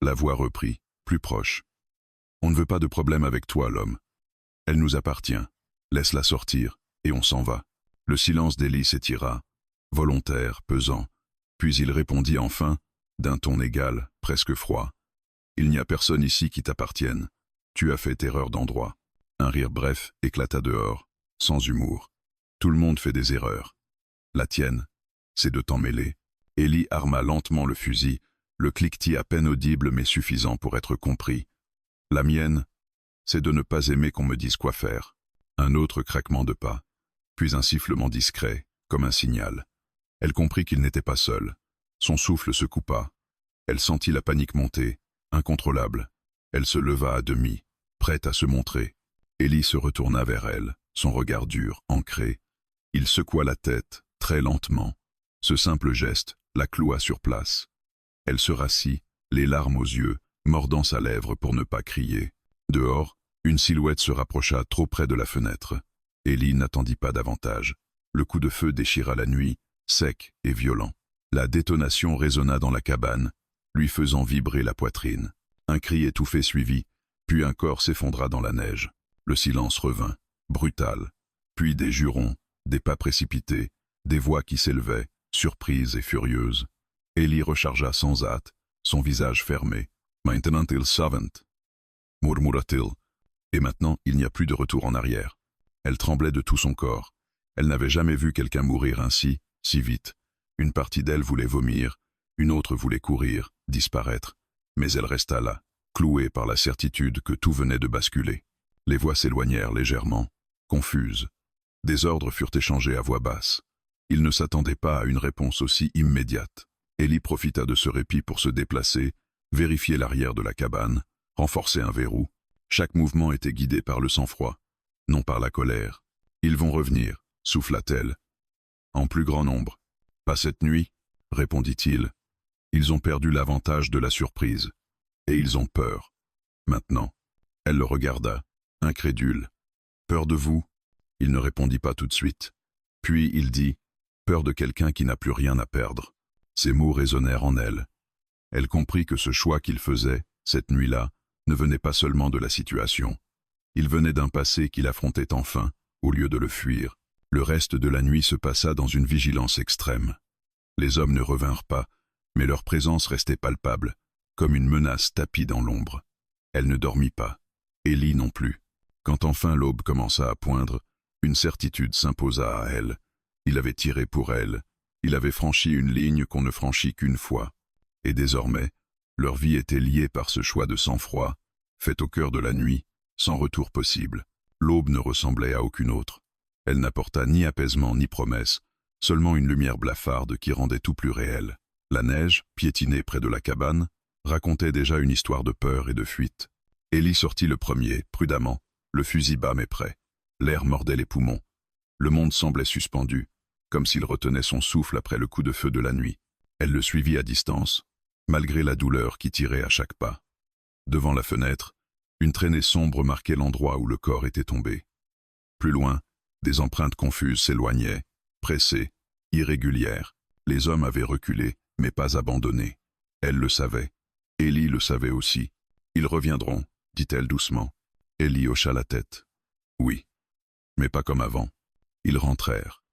La voix reprit, plus proche. « On ne veut pas de problème avec toi, l'homme. Elle nous appartient. Laisse-la sortir. et on s'en va. Le silence d'Élie s'étira, volontaire, pesant, puis il répondit enfin, d'un ton égal, presque froid. « Il n'y a personne ici qui t'appartienne. Tu as fait erreur d'endroit. » Un rire bref éclata dehors, sans humour. Tout le monde fait des erreurs. La tienne, c'est de t'en mêler. Élie arma lentement le fusil, le cliquetis à peine audible mais suffisant pour être compris. La mienne, c'est de ne pas aimer qu'on me dise quoi faire. Un autre craquement de pas, puis un sifflement discret, comme un signal. Elle comprit qu'il n'était pas seul. Son souffle se coupa. Elle sentit la panique monter, incontrôlable. Elle se leva à demi, prête à se montrer. Élie se retourna vers elle, son regard dur, ancré. Il secoua la tête, très lentement. Ce simple geste la cloua sur place. Elle se rassit, les larmes aux yeux, mordant sa lèvre pour ne pas crier. Dehors, une silhouette se rapprocha trop près de la fenêtre. Élie n'attendit pas davantage. Le coup de feu déchira la nuit, sec et violent. La détonation résonna dans la cabane, lui faisant vibrer la poitrine. Un cri étouffé suivit, puis un corps s'effondra dans la neige. Le silence revint, brutal. Puis des jurons, des pas précipités, des voix qui s'élevaient, surprises et furieuses. Élie rechargea sans hâte, son visage fermé. « Maintenant il savent » murmura-t-il. Et maintenant, il n'y a plus de retour en arrière. Elle tremblait de tout son corps. Elle n'avait jamais vu quelqu'un mourir ainsi, si vite. Une partie d'elle voulait vomir, une autre voulait courir, disparaître. Mais elle resta là, clouée par la certitude que tout venait de basculer. Les voix s'éloignèrent légèrement, confuses. Des ordres furent échangés à voix basse. Il ne s'attendait pas à une réponse aussi immédiate. Élie profita de ce répit pour se déplacer, vérifier l'arrière de la cabane, renforcer un verrou. Chaque mouvement était guidé par le sang-froid, non par la colère. « Ils vont revenir », souffla-t-elle. « En plus grand nombre. »« Pas cette nuit », répondit-il. « Ils ont perdu l'avantage de la surprise. Et ils ont peur. Maintenant. » Elle le regarda, incrédule. « Peur de vous ?» Il ne répondit pas tout de suite. Puis il dit « Peur de quelqu'un qui n'a plus rien à perdre. » Ces mots résonnèrent en elle. Elle comprit que ce choix qu'il faisait, cette nuit-là, ne venait pas seulement de la situation. Il venait d'un passé qu'il affrontait enfin, au lieu de le fuir. Le reste de la nuit se passa dans une vigilance extrême. Les hommes ne revinrent pas, mais leur présence restait palpable, comme une menace tapie dans l'ombre. Elle ne dormit pas. Élie non plus. Quand enfin l'aube commença à poindre, une certitude s'imposa à elle. Il avait tiré pour elle. Il avait franchi une ligne qu'on ne franchit qu'une fois. Et désormais, leur vie était liée par ce choix de sang-froid, fait au cœur de la nuit, sans retour possible. L'aube ne ressemblait à aucune autre. Elle n'apporta ni apaisement ni promesse, seulement une lumière blafarde qui rendait tout plus réel. La neige, piétinée près de la cabane, racontait déjà une histoire de peur et de fuite. Élie sortit le premier, prudemment, le fusil bas mais prêt. L'air mordait les poumons. Le monde semblait suspendu, comme s'il retenait son souffle après le coup de feu de la nuit. Elle le suivit à distance, malgré la douleur qui tirait à chaque pas. Devant la fenêtre, une traînée sombre marquait l'endroit où le corps était tombé. Plus loin, des empreintes confuses s'éloignaient, pressées, irrégulières. Les hommes avaient reculé, mais pas abandonné. Elle le savait. Élie le savait aussi. « Ils reviendront », dit-elle doucement. Élie hocha la tête. « Oui, mais pas comme avant. » Ils rentrèrent.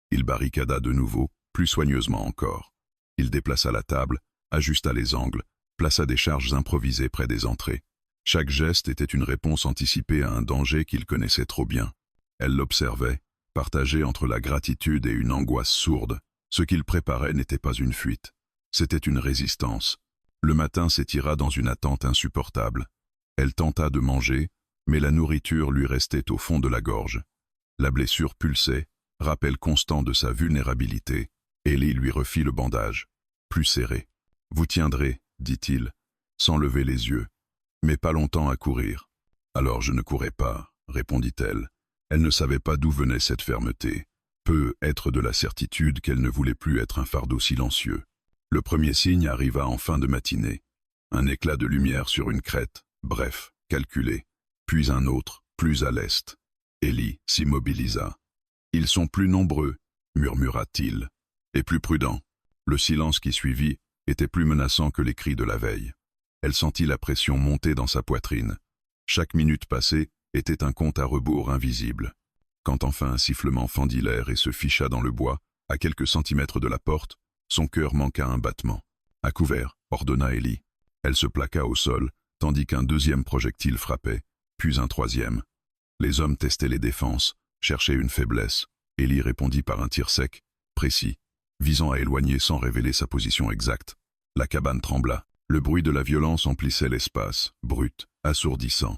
Il barricada de nouveau, plus soigneusement encore. Il déplaça la table, ajusta les angles, plaça des charges improvisées près des entrées. Chaque geste était une réponse anticipée à un danger qu'il connaissait trop bien. Elle l'observait, partagée entre la gratitude et une angoisse sourde. Ce qu'il préparait n'était pas une fuite. C'était une résistance. Le matin s'étira dans une attente insupportable. Elle tenta de manger, mais la nourriture lui restait au fond de la gorge. La blessure pulsait, rappel constant de sa vulnérabilité. Élie lui refit le bandage, plus serré. « Vous tiendrez, » dit-il, sans lever les yeux. « Mais pas longtemps à courir. »« Alors je ne courais pas, » répondit-elle. Elle ne savait pas d'où venait cette fermeté. Peut être de la certitude qu'elle ne voulait plus être un fardeau silencieux. Le premier signe arriva en fin de matinée. Un éclat de lumière sur une crête, bref, calculé. Puis un autre, plus à l'est. Élie s'immobilisa. « Ils sont plus nombreux, » murmura-t-il, « et plus prudents. » Le silence qui suivit était plus menaçant que les cris de la veille. Elle sentit la pression monter dans sa poitrine. Chaque minute passée était un compte à rebours invisible. Quand enfin un sifflement fendit l'air et se ficha dans le bois, à quelques centimètres de la porte, son cœur manqua un battement. « À couvert », ordonna Ellie. Elle se plaqua au sol, tandis qu'un deuxième projectile frappait, puis un troisième. Les hommes testaient les défenses, cherchaient une faiblesse. Ellie répondit par un tir sec, précis, visant à éloigner sans révéler sa position exacte. La cabane trembla. Le bruit de la violence emplissait l'espace, brut, assourdissant.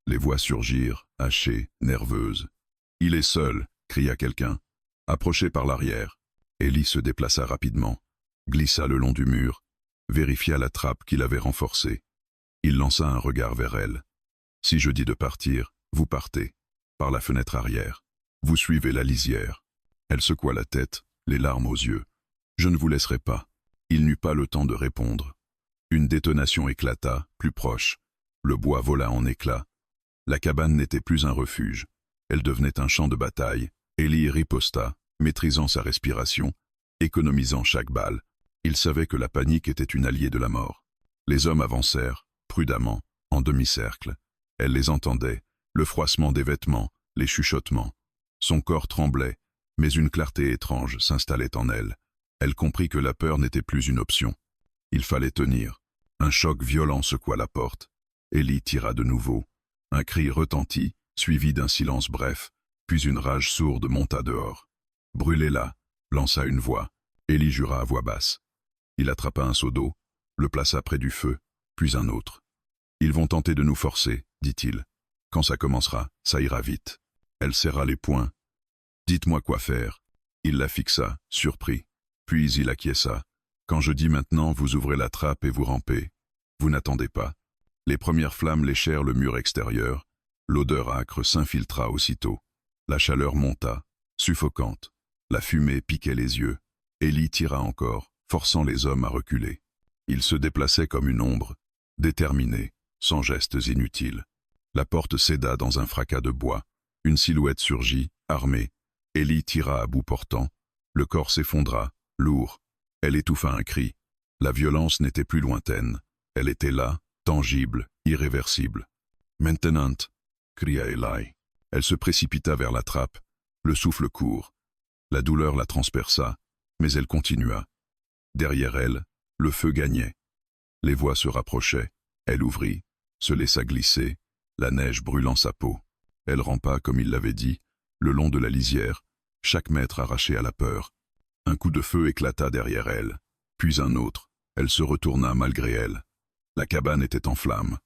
Les voix surgirent, hachées, nerveuses. « Il est seul !» cria quelqu'un. « Approchez par l'arrière. » Ellie se déplaça rapidement, glissa le long du mur, vérifia la trappe qu'il avait renforcée. Il lança un regard vers elle. « Si je dis de partir, vous partez, par la fenêtre arrière. Vous suivez la lisière. » Elle secoua la tête, les larmes aux yeux. « Je ne vous laisserai pas. » Il n'eut pas le temps de répondre. Une détonation éclata, plus proche. Le bois vola en éclats. La cabane n'était plus un refuge. Elle devenait un champ de bataille. Ellie riposta, maîtrisant sa respiration, économisant chaque balle. Il savait que la panique était une alliée de la mort. Les hommes avancèrent, prudemment, en demi-cercle. Elle les entendait, le froissement des vêtements, les chuchotements. Son corps tremblait, mais une clarté étrange s'installait en elle. Elle comprit que la peur n'était plus une option. Il fallait tenir. Un choc violent secoua la porte. Ellie tira de nouveau. Un cri retentit, suivi d'un silence bref, puis une rage sourde monta dehors. « Brûlez-la » lança une voix. Ellie jura à voix basse. Il attrapa un seau d'eau, le plaça près du feu, puis un autre. « Ils vont tenter de nous forcer, dit-il. Quand ça commencera, ça ira vite. » Elle serra les poings. « Dites-moi quoi faire. » Il la fixa, surpris. Puis il acquiesça. « Quand je dis maintenant, vous ouvrez la trappe et vous rampez. Vous n'attendez pas. » Les premières flammes léchèrent le mur extérieur. L'odeur âcre s'infiltra aussitôt. La chaleur monta, suffocante. La fumée piquait les yeux. Ellie tira encore, forçant les hommes à reculer. Ils se déplaçaient comme une ombre, déterminés, sans gestes inutiles. La porte céda dans un fracas de bois. Une silhouette surgit, armée. Ellie tira à bout portant. Le corps s'effondra, lourd. Elle étouffa un cri. La violence n'était plus lointaine. Elle était là, tangible, irréversible. « Maintenant !» cria Ellie. Elle se précipita vers la trappe, le souffle court. La douleur la transperça, mais elle continua. Derrière elle, le feu gagnait. Les voix se rapprochaient. Elle ouvrit, se laissa glisser, la neige brûlant sa peau. Elle rampa, comme il l'avait dit, le long de la lisière, chaque mètre arraché à la peur. Un coup de feu éclata derrière elle, puis un autre. Elle se retourna malgré elle. La cabane était en flammes.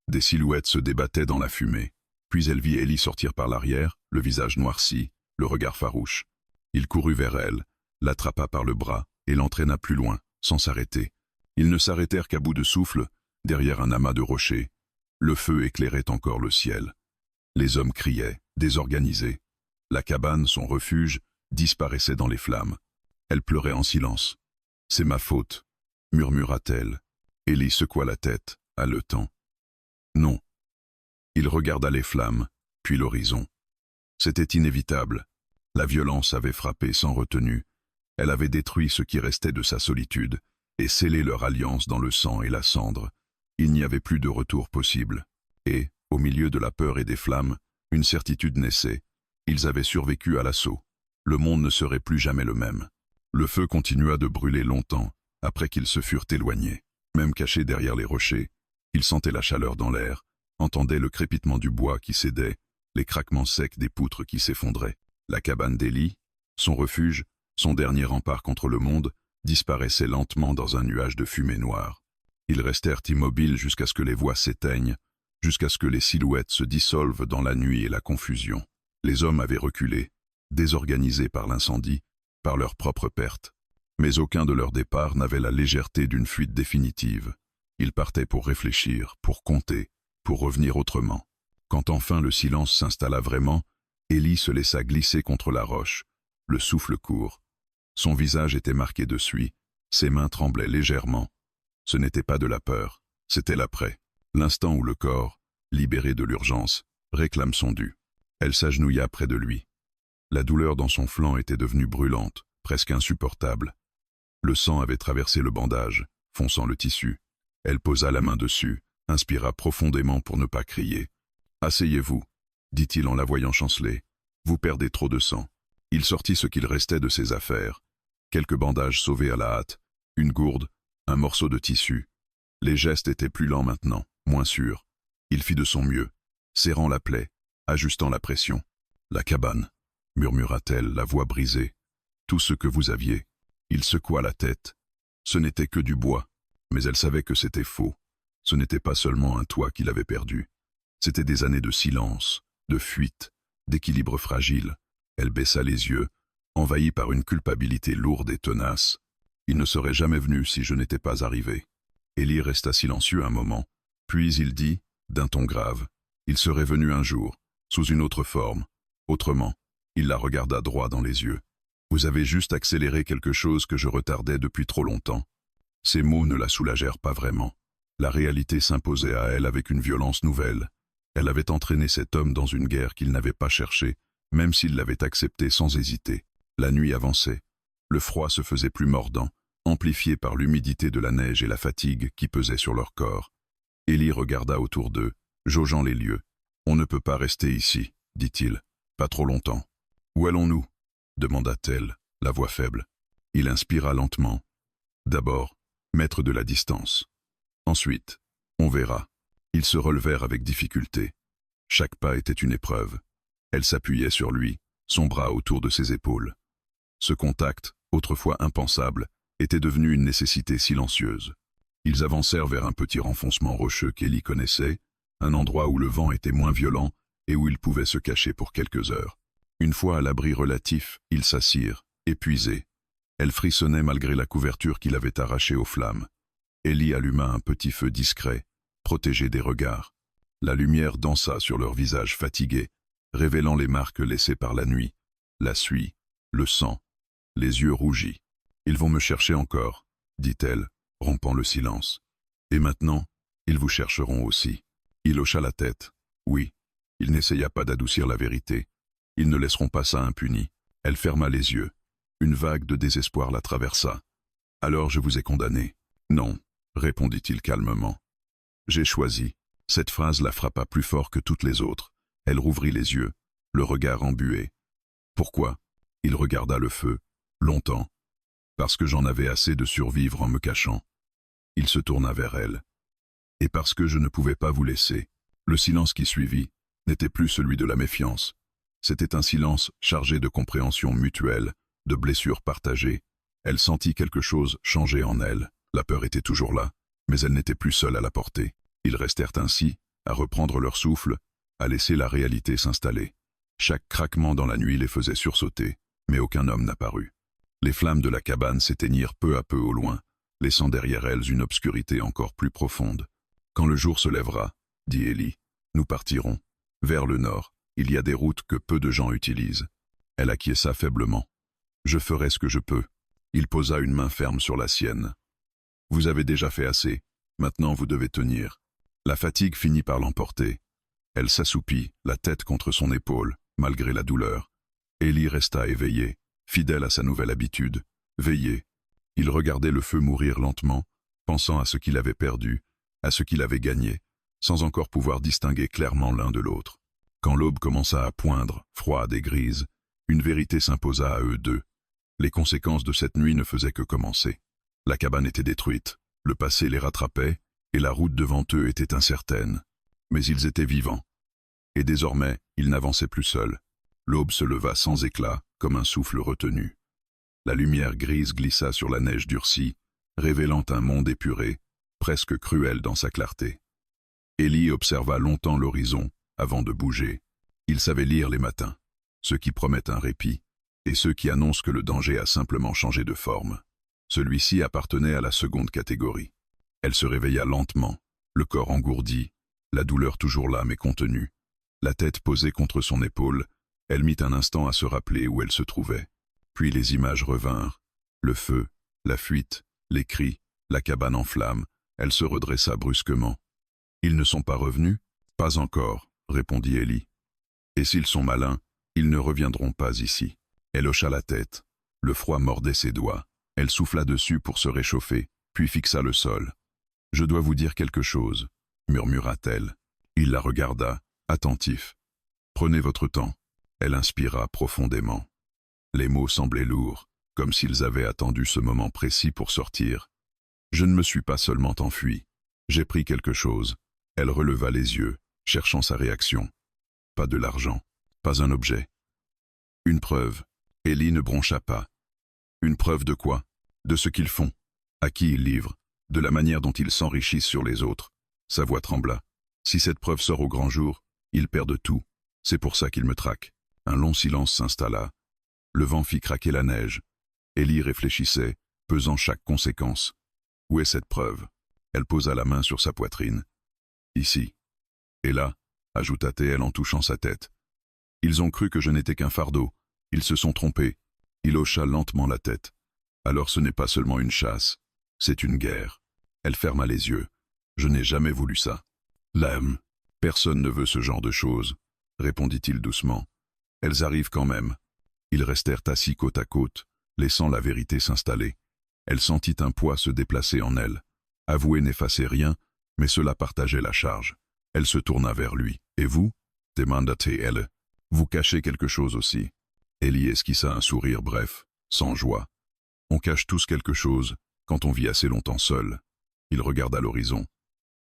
Des silhouettes se débattaient dans la fumée. Puis elle vit Ellie sortir par l'arrière, le visage noirci, le regard farouche. Il courut vers elle, l'attrapa par le bras et l'entraîna plus loin, sans s'arrêter. Ils ne s'arrêtèrent qu'à bout de souffle, derrière un amas de rochers. Le feu éclairait encore le ciel. Les hommes criaient, désorganisés. La cabane, son refuge, disparaissait dans les flammes. Elle pleurait en silence. « C'est ma faute », murmura-t-elle. Ellie secoua la tête, haletant. « Non. » Il regarda les flammes, puis l'horizon. C'était inévitable. La violence avait frappé sans retenue. Elle avait détruit ce qui restait de sa solitude et scellé leur alliance dans le sang et la cendre. Il n'y avait plus de retour possible. Et, au milieu de la peur et des flammes, une certitude naissait. Ils avaient survécu à l'assaut. Le monde ne serait plus jamais le même. Le feu continua de brûler longtemps, après qu'ils se furent éloignés. Même cachés derrière les rochers, ils sentaient la chaleur dans l'air, entendaient le crépitement du bois qui cédait, les craquements secs des poutres qui s'effondraient. La cabane d'Ellie, son refuge, son dernier rempart contre le monde, disparaissait lentement dans un nuage de fumée noire. Ils restèrent immobiles jusqu'à ce que les voix s'éteignent, jusqu'à ce que les silhouettes se dissolvent dans la nuit et la confusion. Les hommes avaient reculé, désorganisés par l'incendie, par leur propre perte. Mais aucun de leur départ n'avait la légèreté d'une fuite définitive. Ils partaient pour réfléchir, pour compter, pour revenir autrement. Quand enfin le silence s'installa vraiment, Ellie se laissa glisser contre la roche, le souffle court. Son visage était marqué de suie, ses mains tremblaient légèrement. Ce n'était pas de la peur, c'était l'après, l'instant où le corps, libéré de l'urgence, réclame son dû. Elle s'agenouilla près de lui. La douleur dans son flanc était devenue brûlante, presque insupportable. Le sang avait traversé le bandage, fonçant le tissu. Elle posa la main dessus, inspira profondément pour ne pas crier. « Asseyez-vous » dit-il en la voyant chanceler. Vous perdez trop de sang. Il sortit ce qu'il restait de ses affaires. Quelques bandages sauvés à la hâte, une gourde, un morceau de tissu. Les gestes étaient plus lents maintenant, moins sûrs. Il fit de son mieux, serrant la plaie, ajustant la pression. La cabane, murmura-t-elle, la voix brisée. Tout ce que vous aviez. Il secoua la tête. Ce n'était que du bois, mais elle savait que c'était faux. Ce n'était pas seulement un toit qu'il avait perdu. C'étaient des années de silence, de fuite, d'équilibre fragile. Elle baissa les yeux, envahie par une culpabilité lourde et tenace. Il ne serait jamais venu si je n'étais pas arrivé. Élie resta silencieux un moment, puis il dit, d'un ton grave, il serait venu un jour, sous une autre forme, autrement. Il la regarda droit dans les yeux. Vous avez juste accéléré quelque chose que je retardais depuis trop longtemps. Ces mots ne la soulagèrent pas vraiment. La réalité s'imposait à elle avec une violence nouvelle. Elle avait entraîné cet homme dans une guerre qu'il n'avait pas cherchée, même s'il l'avait acceptée sans hésiter. La nuit avançait. Le froid se faisait plus mordant, amplifié par l'humidité de la neige et la fatigue qui pesaient sur leur corps. Élie regarda autour d'eux, jaugeant les lieux. « On ne peut pas rester ici, dit-il. Pas trop longtemps. »« Où allons-nous » demanda-t-elle, la voix faible. Il inspira lentement. D'abord, mettre de la distance. Ensuite, on verra. Ils se relevèrent avec difficulté. Chaque pas était une épreuve. Elle s'appuyait sur lui, son bras autour de ses épaules. Ce contact, autrefois impensable, était devenu une nécessité silencieuse. Ils avancèrent vers un petit renfoncement rocheux qu'Élie connaissait, un endroit où le vent était moins violent et où ils pouvaient se cacher pour quelques heures. Une fois à l'abri relatif, ils s'assirent, épuisés. Elle frissonnait malgré la couverture qu'il avait arrachée aux flammes. Élie alluma un petit feu discret, protégé des regards. La lumière dansa sur leurs visages fatigués, révélant les marques laissées par la nuit, la suie, le sang, les yeux rougis. « Ils vont me chercher encore, » dit-elle, rompant le silence. « Et maintenant, ils vous chercheront aussi. » Il hocha la tête. Oui, il n'essaya pas d'adoucir la vérité. Ils ne laisseront pas ça impuni. Elle ferma les yeux. Une vague de désespoir la traversa. « Alors je vous ai condamné. »« Non, » répondit-il calmement. « J'ai choisi. » Cette phrase la frappa plus fort que toutes les autres. Elle rouvrit les yeux, le regard embué. « Pourquoi ?» Il regarda le feu, longtemps. « Parce que j'en avais assez de survivre en me cachant. » Il se tourna vers elle. « Et parce que je ne pouvais pas vous laisser. » Le silence qui suivit n'était plus celui de la méfiance. C'était un silence chargé de compréhension mutuelle, de blessures partagées. Elle sentit quelque chose changer en elle. La peur était toujours là, mais elle n'était plus seule à la porter. Ils restèrent ainsi, à reprendre leur souffle, à laisser la réalité s'installer. Chaque craquement dans la nuit les faisait sursauter, mais aucun homme n'apparut. Les flammes de la cabane s'éteignirent peu à peu au loin, laissant derrière elles une obscurité encore plus profonde. « Quand le jour se lèvera, » dit Élie, « nous partirons. Vers le nord, il y a des routes que peu de gens utilisent. » Elle acquiesça faiblement. « Je ferai ce que je peux. » Il posa une main ferme sur la sienne. « Vous avez déjà fait assez. Maintenant vous devez tenir. » La fatigue finit par l'emporter. Elle s'assoupit, la tête contre son épaule, malgré la douleur. Élie resta éveillé, fidèle à sa nouvelle habitude, veillé. Il regardait le feu mourir lentement, pensant à ce qu'il avait perdu, à ce qu'il avait gagné, sans encore pouvoir distinguer clairement l'un de l'autre. Quand l'aube commença à poindre, froide et grise, une vérité s'imposa à eux deux. Les conséquences de cette nuit ne faisaient que commencer. La cabane était détruite, le passé les rattrapait, et la route devant eux était incertaine. Mais ils étaient vivants. Et désormais, ils n'avançaient plus seuls. L'aube se leva sans éclat, comme un souffle retenu. La lumière grise glissa sur la neige durcie, révélant un monde épuré, presque cruel dans sa clarté. Élie observa longtemps l'horizon, avant de bouger. Il savait lire les matins, ceux qui promettent un répit, et ceux qui annoncent que le danger a simplement changé de forme. Celui-ci appartenait à la seconde catégorie. Elle se réveilla lentement, le corps engourdi, la douleur toujours là mais contenue. La tête posée contre son épaule, elle mit un instant à se rappeler où elle se trouvait. Puis les images revinrent. Le feu, la fuite, les cris, la cabane en flammes. Elle se redressa brusquement. « Ils ne sont pas revenus ?»« Pas encore, » répondit Élie. « Et s'ils sont malins, ils ne reviendront pas ici. » Elle hocha la tête. Le froid mordait ses doigts. Elle souffla dessus pour se réchauffer, puis fixa le sol. « Je dois vous dire quelque chose, » murmura-t-elle. Il la regarda, attentif. « Prenez votre temps. Elle inspira profondément. Les mots semblaient lourds, comme s'ils avaient attendu ce moment précis pour sortir. Je ne me suis pas seulement enfui. J'ai pris quelque chose. Elle releva les yeux, cherchant sa réaction. Pas de l'argent, pas un objet. Une preuve. Ellie ne broncha pas. Une preuve de quoi? De ce qu'ils font, à qui ils livrent, de la manière dont ils s'enrichissent sur les autres. Sa voix trembla. Si cette preuve sort au grand jour, ils perdent tout. C'est pour ça qu'ils me traquent. Un long silence s'installa. Le vent fit craquer la neige. Ellie réfléchissait, pesant chaque conséquence. Où est cette preuve? Elle posa la main sur sa poitrine. Ici. Et là, ajouta-t-elle en touchant sa tête. Ils ont cru que je n'étais qu'un fardeau. Ils se sont trompés. Il hocha lentement la tête. Alors ce n'est pas seulement une chasse, c'est une guerre. Elle ferma les yeux. Je n'ai jamais voulu ça. L'âme. Personne ne veut ce genre de choses, répondit-il doucement. Elles arrivent quand même. Ils restèrent assis côte à côte, laissant la vérité s'installer. Elle sentit un poids se déplacer en elle. Avouer n'effaçait rien, mais cela partageait la charge. Elle se tourna vers lui. Et vous? demanda-t-elle. Vous cachez quelque chose aussi. Ellie esquissa un sourire bref, sans joie. On cache tous quelque chose quand on vit assez longtemps seul. Il regarda l'horizon.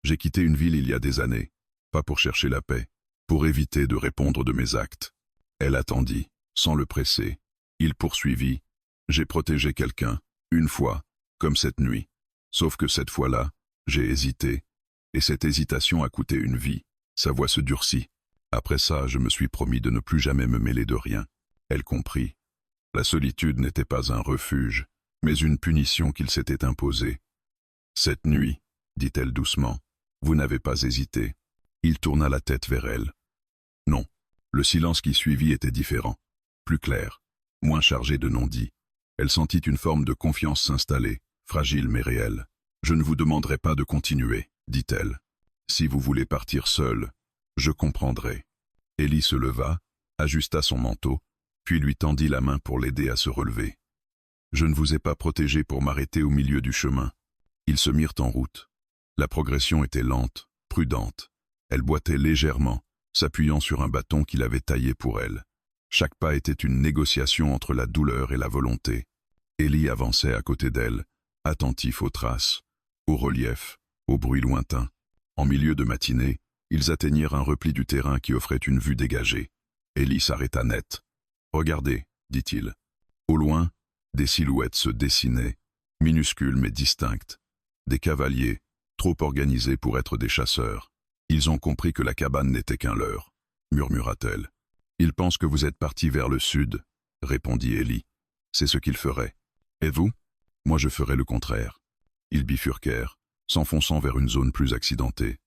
J'ai quitté une ville il y a des années, pas pour chercher la paix, pour éviter de répondre de mes actes. Elle attendit, sans le presser. Il poursuivit. J'ai protégé quelqu'un, une fois, comme cette nuit. Sauf que cette fois-là, j'ai hésité. Et cette hésitation a coûté une vie. Sa voix se durcit. Après ça, je me suis promis de ne plus jamais me mêler de rien. Elle comprit. La solitude n'était pas un refuge, mais une punition qu'il s'était imposée. Cette nuit, dit-elle doucement, vous n'avez pas hésité. Il tourna la tête vers elle. Non, le silence qui suivit était différent, plus clair, moins chargé de non-dits. Elle sentit une forme de confiance s'installer, fragile mais réelle. Je ne vous demanderai pas de continuer, dit-elle. Si vous voulez partir seul, je comprendrai. Ellie se leva, ajusta son manteau, puis lui tendit la main pour l'aider à se relever. Je ne vous ai pas protégé pour m'arrêter au milieu du chemin. Ils se mirent en route. La progression était lente, prudente. Elle boitait légèrement, s'appuyant sur un bâton qu'il avait taillé pour elle. Chaque pas était une négociation entre la douleur et la volonté. Ellie avançait à côté d'elle, attentif aux traces, au relief, au bruit lointain. En milieu de matinée, ils atteignirent un repli du terrain qui offrait une vue dégagée. Ellie s'arrêta net. « Regardez, dit-il. Au loin, des silhouettes se dessinaient, minuscules mais distinctes. Des cavaliers, trop organisés pour être des chasseurs. Ils ont compris que la cabane n'était qu'un leurre, murmura-t-elle. Ils pensent que vous êtes partis vers le sud, répondit Ellie. C'est ce qu'ils feraient. Et vous? Moi je ferais le contraire. Ils bifurquèrent, s'enfonçant vers une zone plus accidentée.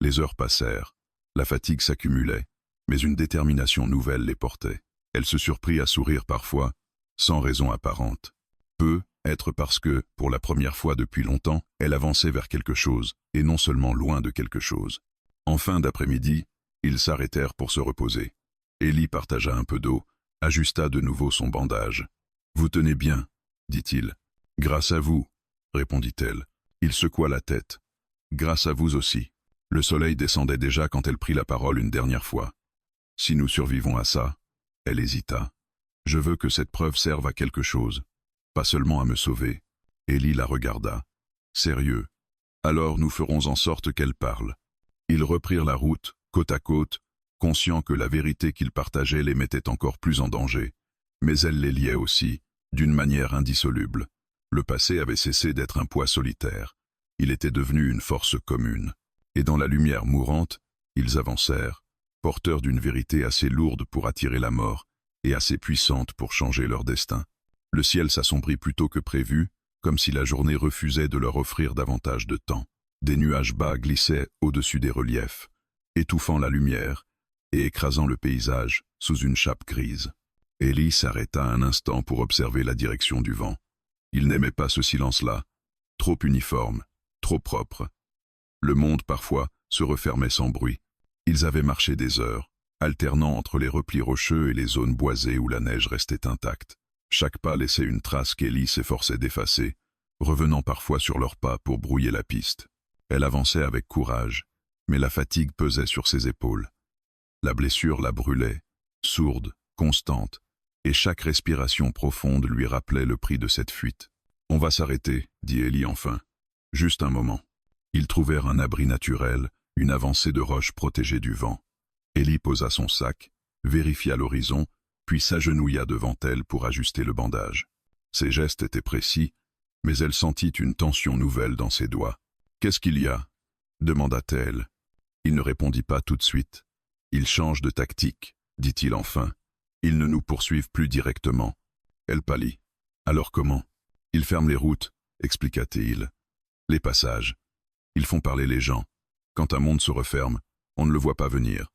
Les heures passèrent, la fatigue s'accumulait, mais une détermination nouvelle les portait. Elle se surprit à sourire parfois, sans raison apparente. Peut être parce que, pour la première fois depuis longtemps, elle avançait vers quelque chose, et non seulement loin de quelque chose. En fin d'après-midi, ils s'arrêtèrent pour se reposer. Ellie partagea un peu d'eau, ajusta de nouveau son bandage. « Vous tenez bien, dit-il. « Grâce à vous, répondit-elle. Il secoua la tête. « Grâce à vous aussi. » Le soleil descendait déjà quand elle prit la parole une dernière fois. « Si nous survivons à ça, » elle hésita. « Je veux que cette preuve serve à quelque chose, pas seulement à me sauver. » Ellie la regarda. « Sérieux. Alors nous ferons en sorte qu'elle parle. » Ils reprirent la route, côte à côte, conscients que la vérité qu'ils partageaient les mettait encore plus en danger. Mais elle les liait aussi, d'une manière indissoluble. Le passé avait cessé d'être un poids solitaire. Il était devenu une force commune. Et dans la lumière mourante, ils avancèrent, porteurs d'une vérité assez lourde pour attirer la mort et assez puissante pour changer leur destin. Le ciel s'assombrit plus tôt que prévu, comme si la journée refusait de leur offrir davantage de temps. Des nuages bas glissaient au-dessus des reliefs, étouffant la lumière et écrasant le paysage sous une chape grise. Ellie s'arrêta un instant pour observer la direction du vent. Il n'aimait pas ce silence-là, trop uniforme, trop propre. Le monde, parfois, se refermait sans bruit. Ils avaient marché des heures, alternant entre les replis rocheux et les zones boisées où la neige restait intacte. Chaque pas laissait une trace qu'Ellie s'efforçait d'effacer, revenant parfois sur leurs pas pour brouiller la piste. Elle avançait avec courage, mais la fatigue pesait sur ses épaules. La blessure la brûlait, sourde, constante, et chaque respiration profonde lui rappelait le prix de cette fuite. « On va s'arrêter, » dit Ellie enfin. « Juste un moment. » Ils trouvèrent un abri naturel, une avancée de roches protégée du vent. Ellie posa son sac, vérifia l'horizon, puis s'agenouilla devant elle pour ajuster le bandage. Ses gestes étaient précis, mais elle sentit une tension nouvelle dans ses doigts. « Qu'est-ce qu'il y a » demanda-t-elle. Il ne répondit pas tout de suite. « Ils changent de tactique, » dit-il enfin. « Ils ne nous poursuivent plus directement. » Elle pâlit. « Alors comment ?»« Ils ferment les routes, » expliqua-t-il. « Les passages. Ils font parler les gens. Quand un monde se referme, on ne le voit pas venir.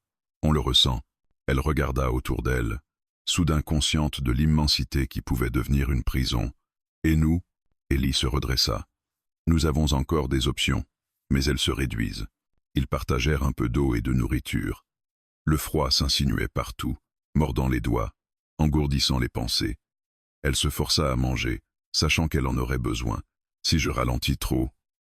On le ressent. » Elle regarda autour d'elle, soudain consciente de l'immensité qui pouvait devenir une prison. « Et nous ?» Ellie se redressa. « Nous avons encore des options, mais elles se réduisent. » Ils partagèrent un peu d'eau et de nourriture. Le froid s'insinuait partout, mordant les doigts, engourdissant les pensées. Elle se força à manger, sachant qu'elle en aurait besoin. « Si je ralentis trop, »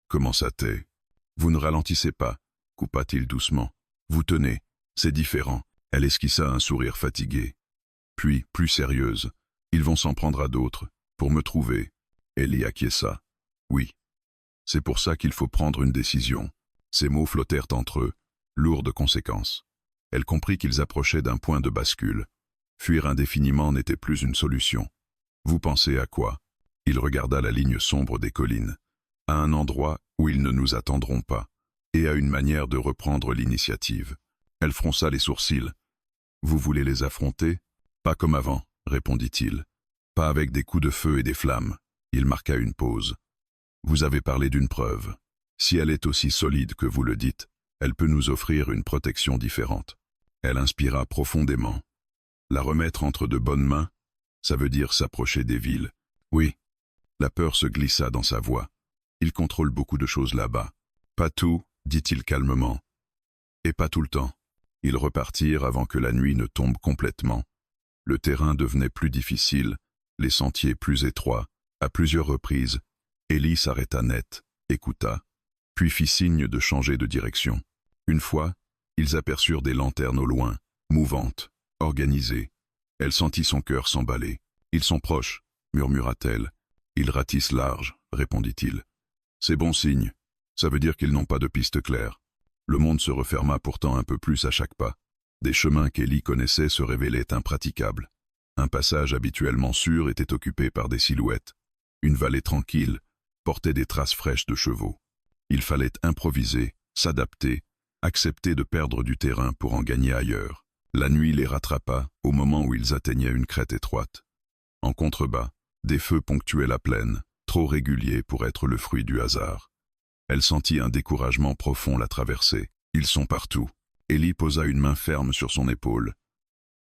commença-t-elle. « Vous ne ralentissez pas, » coupa-t-il doucement. « Vous tenez, c'est différent. » Elle esquissa un sourire fatigué. Puis, plus sérieuse, « Ils vont s'en prendre à d'autres, pour me trouver. » Ellie acquiesça. « Oui. C'est pour ça qu'il faut prendre une décision. » Ces mots flottèrent entre eux, lourds de conséquences. Elle comprit qu'ils approchaient d'un point de bascule. Fuir indéfiniment n'était plus une solution. « Vous pensez à quoi ?» Il regarda la ligne sombre des collines, à un endroit où ils ne nous attendront pas, et à une manière de reprendre l'initiative. Elle fronça les sourcils. « Vous voulez les affronter ?»« Pas comme avant, » répondit-il. « Pas avec des coups de feu et des flammes. » Il marqua une pause. « Vous avez parlé d'une preuve. Si elle est aussi solide que vous le dites, elle peut nous offrir une protection différente. » Elle inspira profondément. La remettre entre de bonnes mains, ça veut dire s'approcher des villes. Oui. La peur se glissa dans sa voix. Il contrôle beaucoup de choses là-bas. Pas tout, dit-il calmement. Et pas tout le temps. Ils repartirent avant que la nuit ne tombe complètement. Le terrain devenait plus difficile, les sentiers plus étroits. À plusieurs reprises, Ellie s'arrêta net, écouta, puis fit signe de changer de direction. Une fois, ils aperçurent des lanternes au loin, mouvantes, organisées. Elle sentit son cœur s'emballer. « Ils sont proches, » murmura-t-elle. « Ils ratissent large, » répondit-il. « C'est bon signe. Ça veut dire qu'ils n'ont pas de piste claire. » Le monde se referma pourtant un peu plus à chaque pas. Des chemins qu'Ellie connaissait se révélaient impraticables. Un passage habituellement sûr était occupé par des silhouettes. Une vallée tranquille portait des traces fraîches de chevaux. Il fallait improviser, s'adapter, accepter de perdre du terrain pour en gagner ailleurs. La nuit les rattrapa au moment où ils atteignaient une crête étroite. En contrebas, des feux ponctuaient la plaine, trop réguliers pour être le fruit du hasard. Elle sentit un découragement profond la traverser. Ils sont partout. Ellie posa une main ferme sur son épaule.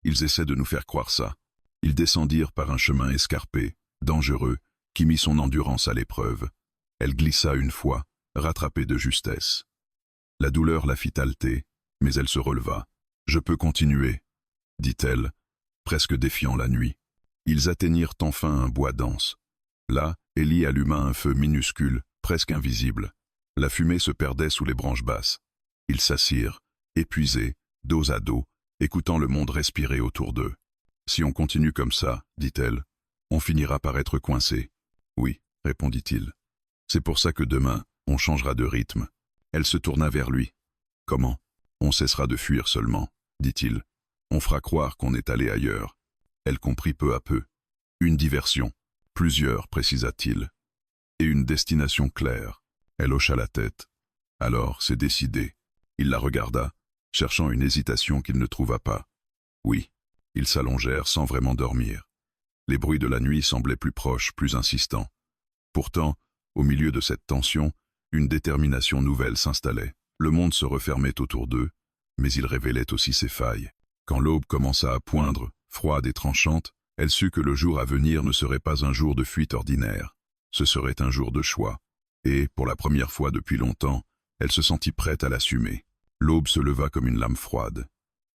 Ils essaient de nous faire croire ça. Ils descendirent par un chemin escarpé, dangereux, qui mit son endurance à l'épreuve. Elle glissa une fois, rattrapée de justesse. La douleur la fit halter, mais elle se releva. « Je peux continuer, » dit-elle, presque défiant la nuit. Ils atteignirent enfin un bois dense. Là, Ellie alluma un feu minuscule, presque invisible. La fumée se perdait sous les branches basses. Ils s'assirent, épuisés, dos à dos, écoutant le monde respirer autour d'eux. « Si on continue comme ça, » dit-elle, « on finira par être coincé. »« Oui, » répondit-il. « C'est pour ça que demain, on changera de rythme. » Elle se tourna vers lui. « Comment ? On cessera de fuir seulement, » dit-il. « On fera croire qu'on est allé ailleurs. » Elle comprit peu à peu. « Une diversion. Plusieurs, précisa-t-il. Et une destination claire. » Elle hocha la tête. « Alors, c'est décidé. » Il la regarda, cherchant une hésitation qu'il ne trouva pas. « Oui. » Ils s'allongèrent sans vraiment dormir. Les bruits de la nuit semblaient plus proches, plus insistants. Pourtant, au milieu de cette tension, une détermination nouvelle s'installait. Le monde se refermait autour d'eux, mais il révélait aussi ses failles. Quand l'aube commença à poindre, froide et tranchante, elle sut que le jour à venir ne serait pas un jour de fuite ordinaire. Ce serait un jour de choix. Et, pour la première fois depuis longtemps, elle se sentit prête à l'assumer. L'aube se leva comme une lame froide.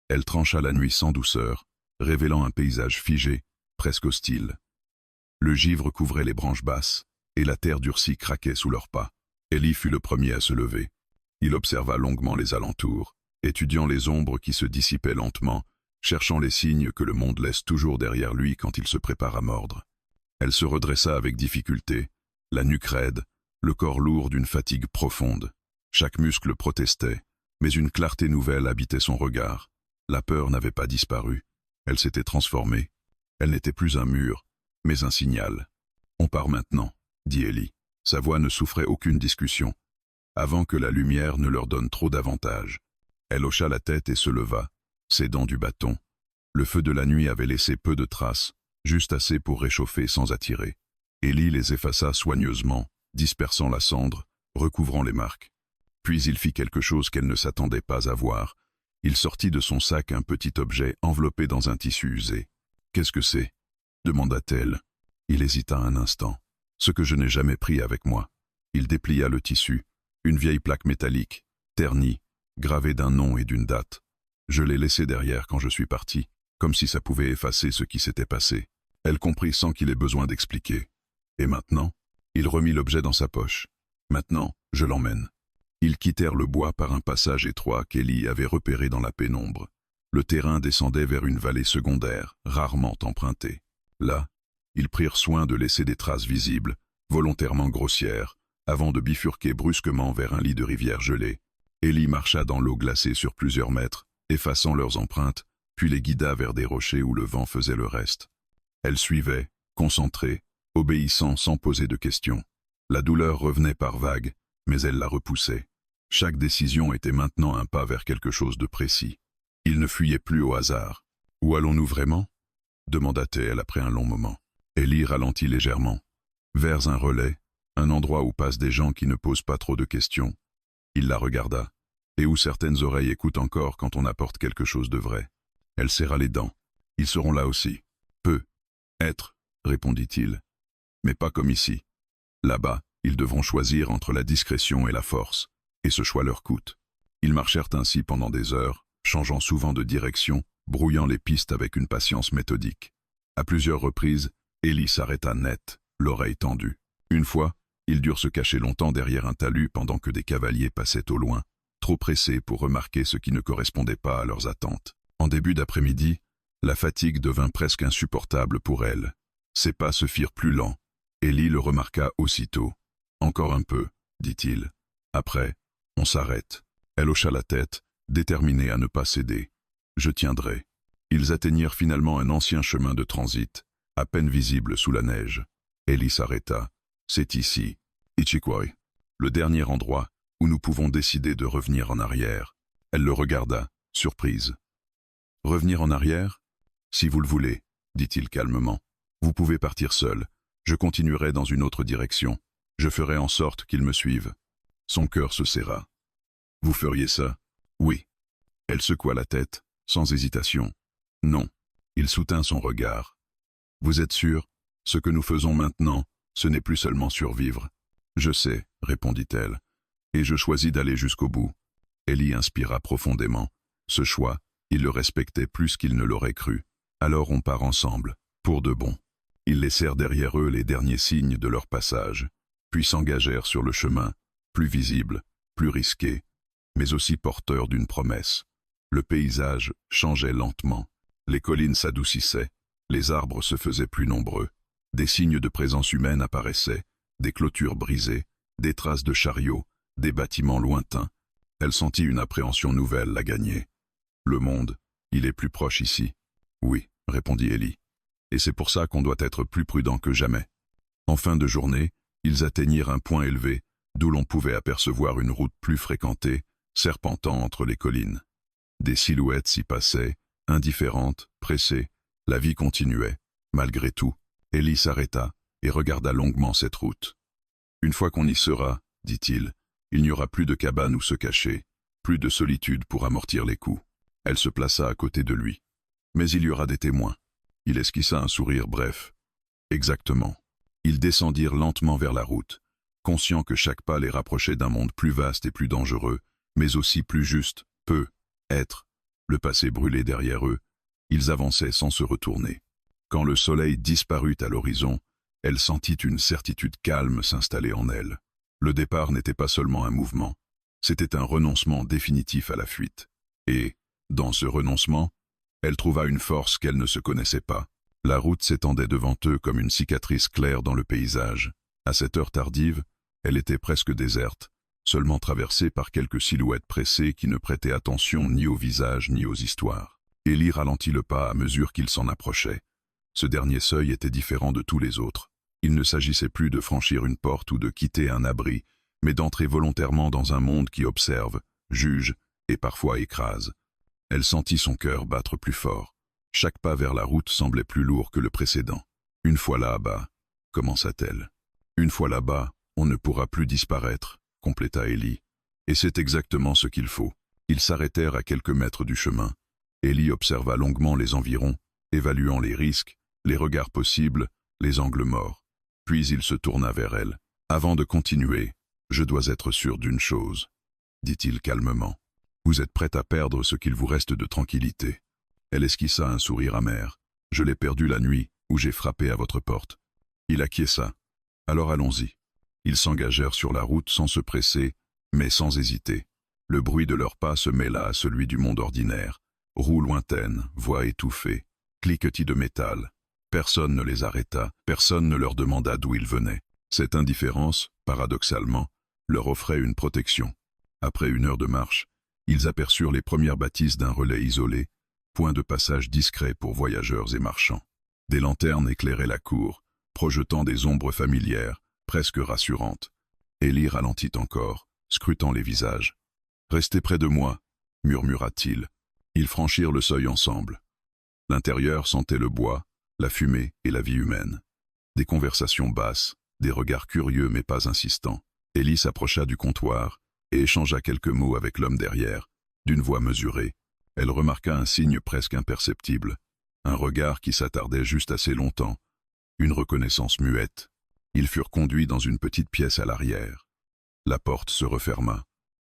Elle trancha la nuit sans douceur, révélant un paysage figé, presque hostile. Le givre couvrait les branches basses, et la terre durcie craquait sous leurs pas. Ellie fut le premier à se lever. Il observa longuement les alentours, étudiant les ombres qui se dissipaient lentement, cherchant les signes que le monde laisse toujours derrière lui quand il se prépare à mordre. Elle se redressa avec difficulté, la nuque raide, le corps lourd d'une fatigue profonde. Chaque muscle protestait, mais une clarté nouvelle habitait son regard. La peur n'avait pas disparu. Elle s'était transformée. Elle n'était plus un mur, mais un signal. « On part maintenant », dit Ellie. Sa voix ne souffrait aucune discussion, avant que la lumière ne leur donne trop d'avantages. Elle hocha la tête et se leva, s'aidant du bâton. Le feu de la nuit avait laissé peu de traces, juste assez pour réchauffer sans attirer. Ellie les effaça soigneusement, dispersant la cendre, recouvrant les marques. Puis il fit quelque chose qu'elle ne s'attendait pas à voir. Il sortit de son sac un petit objet enveloppé dans un tissu usé. « Qu'est-ce que c'est » demanda-t-elle. Il hésita un instant. « Ce que je n'ai jamais pris avec moi. » Il déplia le tissu. Une vieille plaque métallique, ternie, gravée d'un nom et d'une date. Je l'ai laissée derrière quand je suis parti, comme si ça pouvait effacer ce qui s'était passé. Elle comprit sans qu'il ait besoin d'expliquer. Et maintenant, il remit l'objet dans sa poche. Maintenant, je l'emmène. Ils quittèrent le bois par un passage étroit qu'Ellie avait repéré dans la pénombre. Le terrain descendait vers une vallée secondaire, rarement empruntée. Là, ils prirent soin de laisser des traces visibles, volontairement grossières, avant de bifurquer brusquement vers un lit de rivière gelée. Ellie marcha dans l'eau glacée sur plusieurs mètres, effaçant leurs empreintes, puis les guida vers des rochers où le vent faisait le reste. Elle suivait, concentrée, obéissant sans poser de questions. La douleur revenait par vagues, mais elle la repoussait. Chaque décision était maintenant un pas vers quelque chose de précis. Il ne fuyait plus au hasard. « Où allons-nous vraiment » demanda-t-elle après un long moment. Ellie ralentit légèrement. Vers un relais, un endroit où passent des gens qui ne posent pas trop de questions. Il la regarda, et où certaines oreilles écoutent encore quand on apporte quelque chose de vrai. Elle serra les dents. « Ils seront là aussi. »« Peu. Être, » répondit-il. « Mais pas comme ici. Là-bas, ils devront choisir entre la discrétion et la force, et ce choix leur coûte. » Ils marchèrent ainsi pendant des heures, changeant souvent de direction, brouillant les pistes avec une patience méthodique. À plusieurs reprises, Ellie s'arrêta net, l'oreille tendue. Une fois, ils durent se cacher longtemps derrière un talus pendant que des cavaliers passaient au loin, trop pressés pour remarquer ce qui ne correspondait pas à leurs attentes. En début d'après-midi, la fatigue devint presque insupportable pour elle. Ses pas se firent plus lents. Ellie le remarqua aussitôt. « Encore un peu, » dit-il. « Après, on s'arrête. » Elle hocha la tête, déterminée à ne pas céder. « Je tiendrai. » Ils atteignirent finalement un ancien chemin de transit, à peine visible sous la neige. Ellie s'arrêta. « C'est ici, Ichikwai, le dernier endroit où nous pouvons décider de revenir en arrière. » Elle le regarda, surprise. « Revenir en arrière ? Si vous le voulez, » dit-il calmement. « Vous pouvez partir seul. Je continuerai dans une autre direction. Je ferai en sorte qu'ils me suivent. » Son cœur se serra. « Vous feriez ça ? » ?»« Oui. » Elle secoua la tête, sans hésitation. « Non. » Il soutint son regard. « Vous êtes sûr ? Ce que nous faisons maintenant, ce n'est plus seulement survivre. »« Je sais, » répondit-elle. « Et je choisis d'aller jusqu'au bout. » Ellie inspira profondément. Ce choix, il le respectait plus qu'il ne l'aurait cru. « Alors on part ensemble, pour de bon. » Ils laissèrent derrière eux les derniers signes de leur passage, puis s'engagèrent sur le chemin, plus visible, plus risqué, mais aussi porteur d'une promesse. Le paysage changeait lentement. Les collines s'adoucissaient, les arbres se faisaient plus nombreux. Des signes de présence humaine apparaissaient, des clôtures brisées, des traces de chariots, des bâtiments lointains. Elle sentit une appréhension nouvelle la gagner. « Le monde, il est plus proche ici. »« Oui, » répondit Ellie. « Et c'est pour ça qu'on doit être plus prudent que jamais. » En fin de journée, ils atteignirent un point élevé, d'où l'on pouvait apercevoir une route plus fréquentée, serpentant entre les collines. Des silhouettes s'y passaient, indifférentes, pressées. La vie continuait. Malgré tout, Ellie s'arrêta et regarda longuement cette route. « Une fois qu'on y sera, » dit-il, « il n'y aura plus de cabane où se cacher, plus de solitude pour amortir les coups. » Elle se plaça à côté de lui. « Mais il y aura des témoins. » Il esquissa un sourire bref. « Exactement. » Ils descendirent lentement vers la route, conscients que chaque pas les rapprochait d'un monde plus vaste et plus dangereux, mais aussi plus juste, être. Le passé brûlait derrière eux. Ils avançaient sans se retourner. Quand le soleil disparut à l'horizon, elle sentit une certitude calme s'installer en elle. Le départ n'était pas seulement un mouvement, c'était un renoncement définitif à la fuite. Et, dans ce renoncement, Elle trouva une force qu'elle ne se connaissait pas. La route s'étendait devant eux comme une cicatrice claire dans le paysage. À cette heure tardive, elle était presque déserte, seulement traversée par quelques silhouettes pressées qui ne prêtaient attention ni au visage ni aux histoires. Ellie ralentit le pas à mesure qu'il s'en approchait. Ce dernier seuil était différent de tous les autres. Il ne s'agissait plus de franchir une porte ou de quitter un abri, mais d'entrer volontairement dans un monde qui observe, juge et parfois écrase. Elle sentit son cœur battre plus fort. Chaque pas vers la route semblait plus lourd que le précédent. Une fois là-bas, commença-t-elle. Une fois là-bas, on ne pourra plus disparaître, compléta Ellie. Et c'est exactement ce qu'il faut. Ils s'arrêtèrent à quelques mètres du chemin. Ellie observa longuement les environs, évaluant les risques, les regards possibles, les angles morts. Puis il se tourna vers elle. « Avant de continuer, je dois être sûr d'une chose, » dit-il calmement. « Vous êtes prête à perdre ce qu'il vous reste de tranquillité. » Elle esquissa un sourire amer. « Je l'ai perdu la nuit où j'ai frappé à votre porte. » Il acquiesça. « Alors allons-y. » Ils s'engagèrent sur la route sans se presser, mais sans hésiter. Le bruit de leurs pas se mêla à celui du monde ordinaire. Roues lointaines, voix étouffées, cliquetis de métal. Personne ne les arrêta, personne ne leur demanda d'où ils venaient. Cette indifférence, paradoxalement, leur offrait une protection. Après une heure de marche, ils aperçurent les premières bâtisses d'un relais isolé, point de passage discret pour voyageurs et marchands. Des lanternes éclairaient la cour, projetant des ombres familières, presque rassurantes. Ellie ralentit encore, scrutant les visages. « Restez près de moi », murmura-t-il. Ils franchirent le seuil ensemble. L'intérieur sentait le bois, la fumée et la vie humaine. Des conversations basses, des regards curieux mais pas insistants. Ellie s'approcha du comptoir et échangea quelques mots avec l'homme derrière, d'une voix mesurée. Elle remarqua un signe presque imperceptible, un regard qui s'attardait juste assez longtemps, une reconnaissance muette. Ils furent conduits dans une petite pièce à l'arrière. La porte se referma.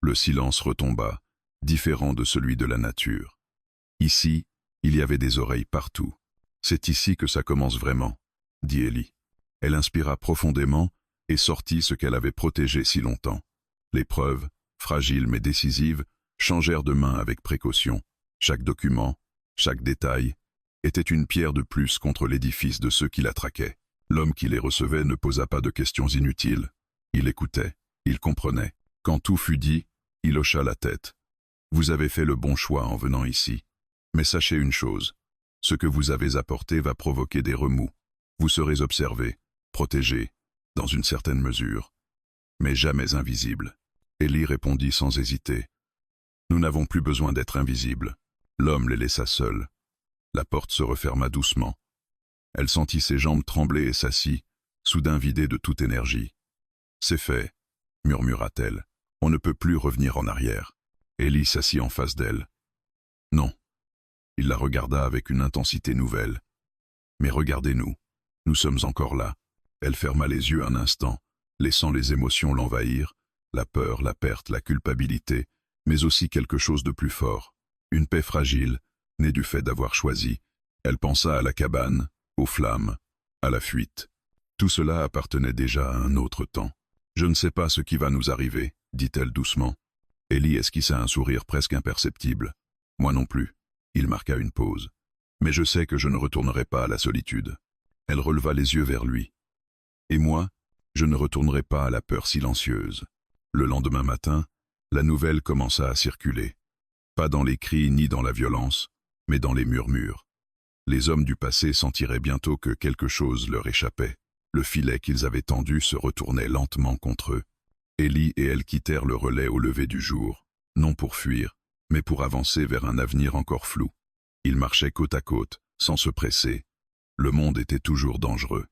Le silence retomba, différent de celui de la nature. Ici, il y avait des oreilles partout. « C'est ici que ça commence vraiment », dit Ellie. Elle inspira profondément et sortit ce qu'elle avait protégé si longtemps. Les preuves, fragiles mais décisives, changèrent de main avec précaution. Chaque document, chaque détail, était une pierre de plus contre l'édifice de ceux qui la traquaient. L'homme qui les recevait ne posa pas de questions inutiles. Il écoutait, il comprenait. Quand tout fut dit, il hocha la tête. « Vous avez fait le bon choix en venant ici. Mais sachez une chose, ce que vous avez apporté va provoquer des remous. Vous serez observé, protégé, dans une certaine mesure, mais jamais invisible. » Ellie répondit sans hésiter. « Nous n'avons plus besoin d'être invisibles. » L'homme les laissa seuls. La porte se referma doucement. Elle sentit ses jambes trembler et s'assit, soudain vidée de toute énergie. « C'est fait, » murmura-t-elle. « On ne peut plus revenir en arrière. » Ellie s'assit en face d'elle. « Non. » Il la regarda avec une intensité nouvelle. « Mais regardez-nous, nous sommes encore là. » Elle ferma les yeux un instant, laissant les émotions l'envahir, la peur, la perte, la culpabilité, mais aussi quelque chose de plus fort. Une paix fragile, née du fait d'avoir choisi. Elle pensa à la cabane, aux flammes, à la fuite. Tout cela appartenait déjà à un autre temps. « Je ne sais pas ce qui va nous arriver, » dit-elle doucement. Ellie esquissa un sourire presque imperceptible. « Moi non plus. » Il marqua une pause. « Mais je sais que je ne retournerai pas à la solitude. » Elle releva les yeux vers lui. « Et moi, je ne retournerai pas à la peur silencieuse. » Le lendemain matin, la nouvelle commença à circuler. Pas dans les cris ni dans la violence, mais dans les murmures. Les hommes du passé sentiraient bientôt que quelque chose leur échappait. Le filet qu'ils avaient tendu se retournait lentement contre eux. Ellie et elle quittèrent le relais au lever du jour, non pour fuir, mais pour avancer vers un avenir encore flou. Ils marchaient côte à côte, sans se presser. Le monde était toujours dangereux.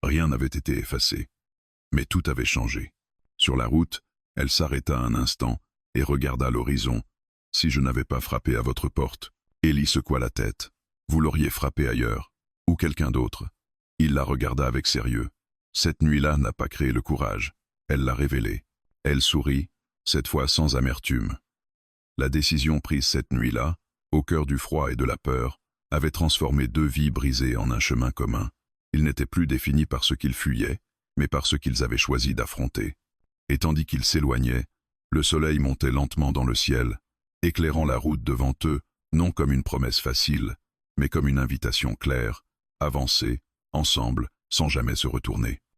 Rien n'avait été effacé. Mais tout avait changé. Sur la route, elle s'arrêta un instant et regarda l'horizon. « Si je n'avais pas frappé à votre porte ?» Ellie secoua la tête. « Vous l'auriez frappé ailleurs, ou quelqu'un d'autre. » Il la regarda avec sérieux. Cette nuit-là n'a pas créé le courage. Elle l'a révélé. Elle sourit, cette fois sans amertume. La décision prise cette nuit-là, au cœur du froid et de la peur, avait transformé deux vies brisées en un chemin commun. Ils n'étaient plus définis par ce qu'ils fuyaient, mais par ce qu'ils avaient choisi d'affronter. Et tandis qu'ils s'éloignaient, le soleil montait lentement dans le ciel, éclairant la route devant eux non comme une promesse facile, mais comme une invitation claire, avancer, ensemble, sans jamais se retourner.